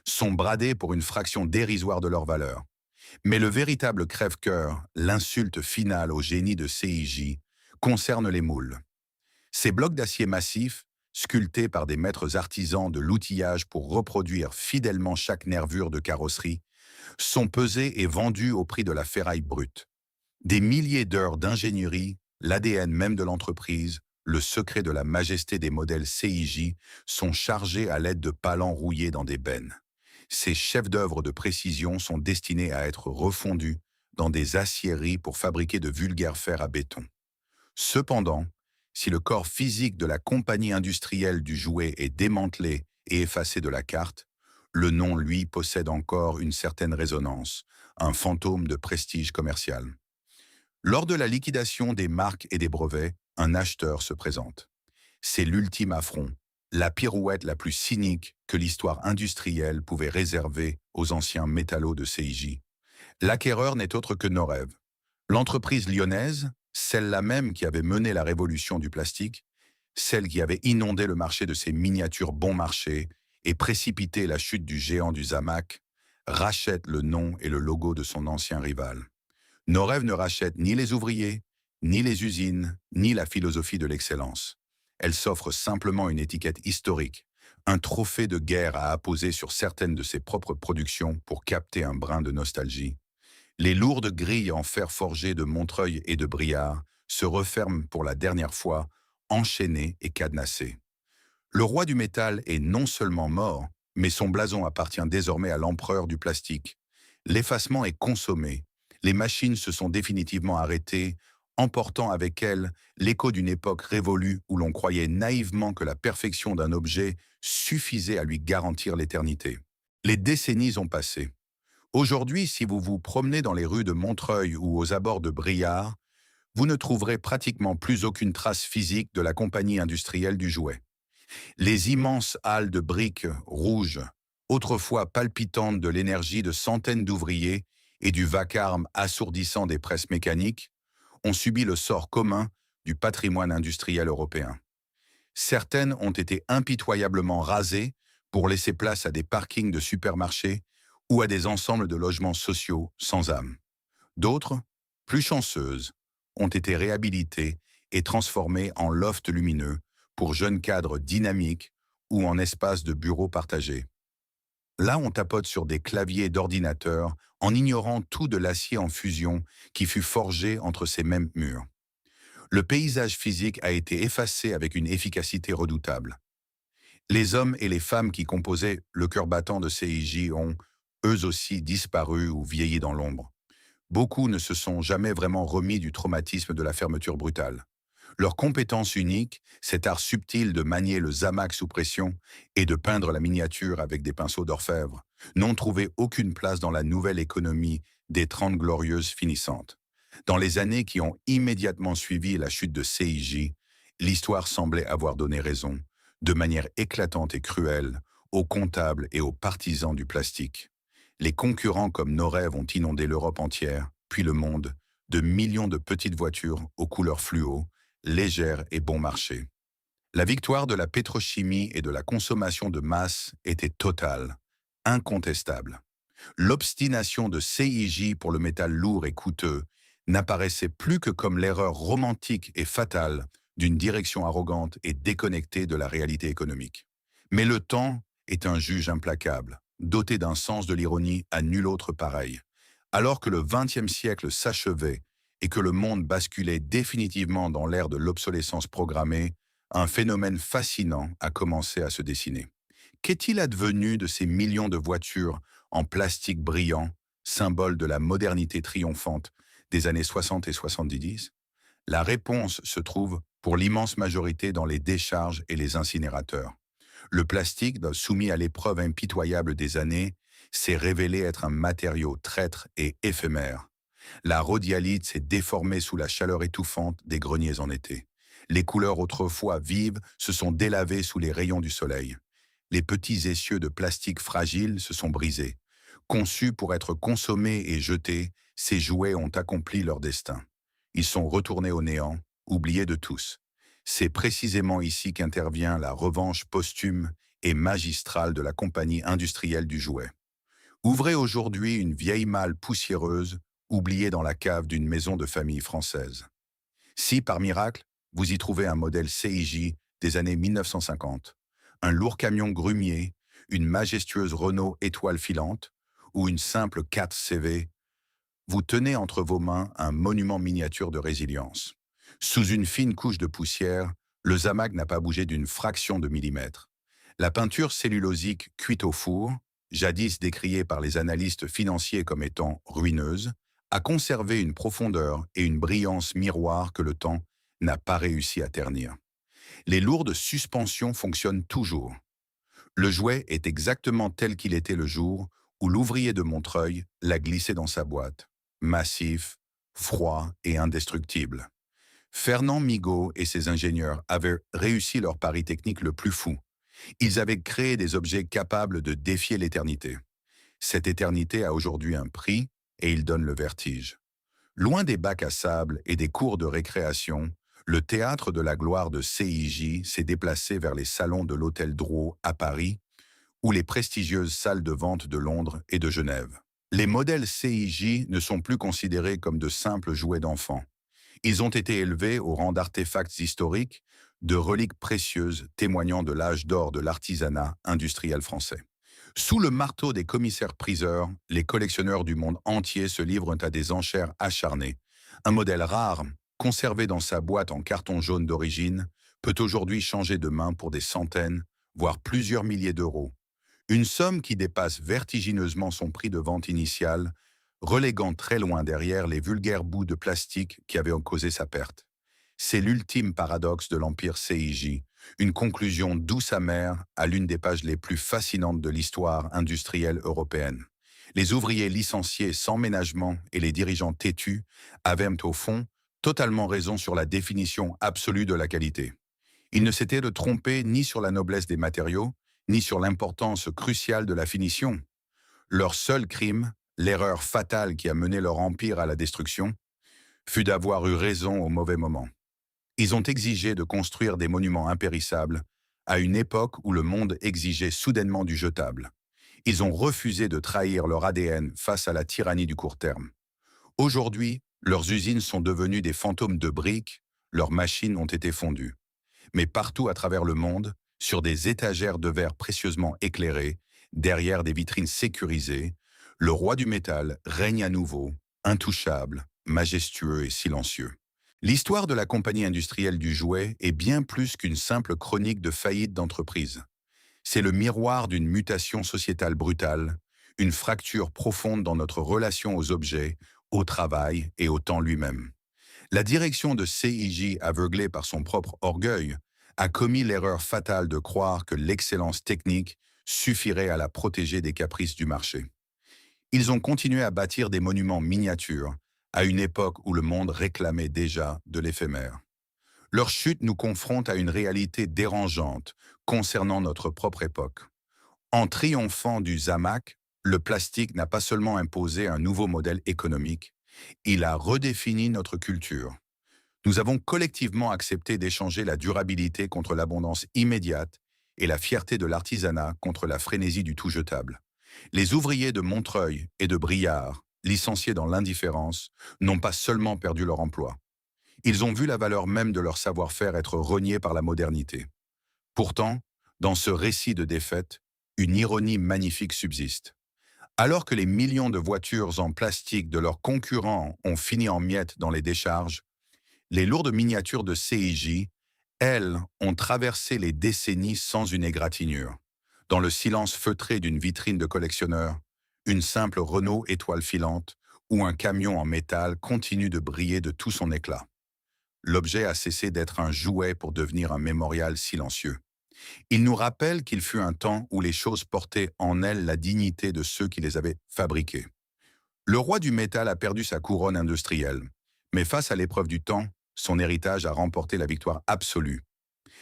sont bradées pour une fraction dérisoire de leur valeur. Mais le véritable crève-cœur, l'insulte finale au génie de CIJ, concerne les moules. Ces blocs d'acier massif, sculptés par des maîtres artisans de l'outillage pour reproduire fidèlement chaque nervure de carrosserie, sont pesés et vendus au prix de la ferraille brute. Des milliers d'heures d'ingénierie, l'ADN même de l'entreprise, le secret de la majesté des modèles CIJ sont chargés à l'aide de palans rouillés dans des bennes. Ces chefs-d'œuvre de précision sont destinés à être refondus dans des aciéries pour fabriquer de vulgaires fers à béton. Cependant, si le corps physique de la compagnie industrielle du jouet est démantelé et effacé de la carte, le nom, lui, possède encore une certaine résonance, un fantôme de prestige commercial. Lors de la liquidation des marques et des brevets, un acheteur se présente. C'est l'ultime affront, la pirouette la plus cynique que l'histoire industrielle pouvait réserver aux anciens métallos de CIJ. L'acquéreur n'est autre que Norev. L'entreprise lyonnaise, celle-là même qui avait mené la révolution du plastique, celle qui avait inondé le marché de ses miniatures bon marché et précipité la chute du géant du Zamac, rachète le nom et le logo de son ancien rival. Norev ne rachète ni les ouvriers, ni les usines, ni la philosophie de l'excellence. Elle s'offre simplement une étiquette historique, un trophée de guerre à apposer sur certaines de ses propres productions pour capter un brin de nostalgie. Les lourdes grilles en fer forgé de Montreuil et de Briard se referment pour la dernière fois, enchaînées et cadenassées. Le roi du métal est non seulement mort, mais son blason appartient désormais à l'empereur du plastique. L'effacement est consommé. Les machines se sont définitivement arrêtées, emportant avec elles l'écho d'une époque révolue où l'on croyait naïvement que la perfection d'un objet suffisait à lui garantir l'éternité. Les décennies ont passé. Aujourd'hui, si vous vous promenez dans les rues de Montreuil ou aux abords de Briard, vous ne trouverez pratiquement plus aucune trace physique de la compagnie industrielle du jouet. Les immenses halles de briques rouges, autrefois palpitantes de l'énergie de centaines d'ouvriers et du vacarme assourdissant des presses mécaniques, ont subi le sort commun du patrimoine industriel européen. Certaines ont été impitoyablement rasées pour laisser place à des parkings de supermarchés ou à des ensembles de logements sociaux sans âme. D'autres, plus chanceuses, ont été réhabilitées et transformées en lofts lumineux pour jeunes cadres dynamiques ou en espace de bureaux partagés. Là, on tapote sur des claviers d'ordinateur en ignorant tout de l'acier en fusion qui fut forgé entre ces mêmes murs. Le paysage physique a été effacé avec une efficacité redoutable. Les hommes et les femmes qui composaient le cœur battant de CIJ ont, eux aussi, disparu ou vieilli dans l'ombre. Beaucoup ne se sont jamais vraiment remis du traumatisme de la fermeture brutale. Leur compétence unique, cet art subtil de manier le zamac sous pression et de peindre la miniature avec des pinceaux d'orfèvre, n'ont trouvé aucune place dans la nouvelle économie des Trente Glorieuses finissantes. Dans les années qui ont immédiatement suivi la chute de CIJ, l'histoire semblait avoir donné raison, de manière éclatante et cruelle, aux comptables et aux partisans du plastique. Les concurrents comme nos rêves ont inondé l'Europe entière, puis le monde, de millions de petites voitures aux couleurs fluo, légères et bon marché. La victoire de la pétrochimie et de la consommation de masse était totale, incontestable. L'obstination de CIJ pour le métal lourd et coûteux n'apparaissait plus que comme l'erreur romantique et fatale d'une direction arrogante et déconnectée de la réalité économique. Mais le temps est un juge implacable, doté d'un sens de l'ironie à nul autre pareil. Alors que le XXe siècle s'achevait et que le monde basculait définitivement dans l'ère de l'obsolescence programmée, un phénomène fascinant a commencé à se dessiner. Qu'est-il advenu de ces millions de voitures en plastique brillant, symbole de la modernité triomphante des années 60 et 70? La réponse se trouve pour l'immense majorité dans les décharges et les incinérateurs. Le plastique, soumis à l'épreuve impitoyable des années, s'est révélé être un matériau traître et éphémère. La rhodialite s'est déformée sous la chaleur étouffante des greniers en été. Les couleurs autrefois vives se sont délavées sous les rayons du soleil. Les petits essieux de plastique fragile se sont brisés. Conçus pour être consommés et jetés, ces jouets ont accompli leur destin. Ils sont retournés au néant, oubliés de tous. C'est précisément ici qu'intervient la revanche posthume et magistrale de la compagnie industrielle du jouet. Ouvrez aujourd'hui une vieille malle poussiéreuse, oubliée dans la cave d'une maison de famille française. Si, par miracle, vous y trouvez un modèle CIJ des années 1950, un lourd camion grumier, une majestueuse Renault étoile filante ou une simple 4 CV, vous tenez entre vos mains un monument miniature de résilience. Sous une fine couche de poussière, le zamac n'a pas bougé d'une fraction de millimètre. La peinture cellulosique cuite au four, jadis décriée par les analystes financiers comme étant ruineuse, a conservé une profondeur et une brillance miroir que le temps n'a pas réussi à ternir. Les lourdes suspensions fonctionnent toujours. Le jouet est exactement tel qu'il était le jour où l'ouvrier de Montreuil l'a glissé dans sa boîte. Massif, froid et indestructible. Fernand Migaud et ses ingénieurs avaient réussi leur pari technique le plus fou. Ils avaient créé des objets capables de défier l'éternité. Cette éternité a aujourd'hui un prix et il donne le vertige. Loin des bacs à sable et des cours de récréation, le théâtre de la gloire de CIJ s'est déplacé vers les salons de l'Hôtel Drouot à Paris ou les prestigieuses salles de vente de Londres et de Genève. Les modèles CIJ ne sont plus considérés comme de simples jouets d'enfants. Ils ont été élevés au rang d'artefacts historiques, de reliques précieuses témoignant de l'âge d'or de l'artisanat industriel français. Sous le marteau des commissaires-priseurs, les collectionneurs du monde entier se livrent à des enchères acharnées. Un modèle rare, conservé dans sa boîte en carton jaune d'origine, peut aujourd'hui changer de main pour des centaines, voire plusieurs milliers d'euros. Une somme qui dépasse vertigineusement son prix de vente initial, reléguant très loin derrière les vulgaires bouts de plastique qui avaient causé sa perte. C'est l'ultime paradoxe de l'empire CIJ, une conclusion douce amère à l'une des pages les plus fascinantes de l'histoire industrielle européenne. Les ouvriers licenciés sans ménagement et les dirigeants têtus avaient au fond totalement raison sur la définition absolue de la qualité. Ils ne s'étaient trompés ni sur la noblesse des matériaux, ni sur l'importance cruciale de la finition. Leur seul crime, l'erreur fatale qui a mené leur empire à la destruction, fut d'avoir eu raison au mauvais moment. Ils ont exigé de construire des monuments impérissables à une époque où le monde exigeait soudainement du jetable. Ils ont refusé de trahir leur ADN face à la tyrannie du court terme. Aujourd'hui, leurs usines sont devenues des fantômes de briques, leurs machines ont été fondues. mais partout à travers le monde, sur des étagères de verre précieusement éclairées, derrière des vitrines sécurisées, le roi du métal règne à nouveau, intouchable, majestueux et silencieux. L'histoire de la compagnie industrielle du jouet est bien plus qu'une simple chronique de faillite d'entreprise. C'est le miroir d'une mutation sociétale brutale, une fracture profonde dans notre relation aux objets, au travail et au temps lui-même. La direction de CIJ, aveuglée par son propre orgueil, a commis l'erreur fatale de croire que l'excellence technique suffirait à la protéger des caprices du marché. Ils ont continué à bâtir des monuments miniatures à une époque où le monde réclamait déjà de l'éphémère. Leur chute nous confronte à une réalité dérangeante concernant notre propre époque. En triomphant du Zamac, le plastique n'a pas seulement imposé un nouveau modèle économique, il a redéfini notre culture. Nous avons collectivement accepté d'échanger la durabilité contre l'abondance immédiate et la fierté de l'artisanat contre la frénésie du tout jetable. Les ouvriers de Montreuil et de Briard, licenciés dans l'indifférence, n'ont pas seulement perdu leur emploi. Ils ont vu la valeur même de leur savoir-faire être reniée par la modernité. Pourtant, dans ce récit de défaite, une ironie magnifique subsiste. Alors que les millions de voitures en plastique de leurs concurrents ont fini en miettes dans les décharges, les lourdes miniatures de CIJ, elles, ont traversé les décennies sans une égratignure. Dans le silence feutré d'une vitrine de collectionneur, une simple Renault étoile filante ou un camion en métal continue de briller de tout son éclat. L'objet a cessé d'être un jouet pour devenir un mémorial silencieux. Il nous rappelle qu'il fut un temps où les choses portaient en elles la dignité de ceux qui les avaient fabriquées. Le roi du métal a perdu sa couronne industrielle, mais face à l'épreuve du temps, son héritage a remporté la victoire absolue.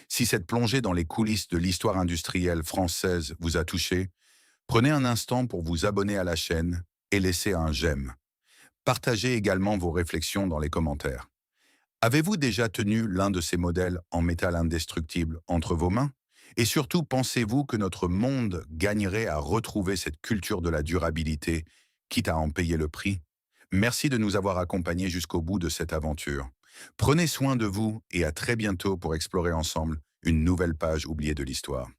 Si cette plongée dans les coulisses de l'histoire industrielle française vous a touché, prenez un instant pour vous abonner à la chaîne et laisser un j'aime. Partagez également vos réflexions dans les commentaires. Avez-vous déjà tenu l'un de ces modèles en métal indestructible entre vos mains? Et surtout, pensez-vous que notre monde gagnerait à retrouver cette culture de la durabilité, quitte à en payer le prix? Merci de nous avoir accompagnés jusqu'au bout de cette aventure. Prenez soin de vous et à très bientôt pour explorer ensemble une nouvelle page oubliée de l'histoire.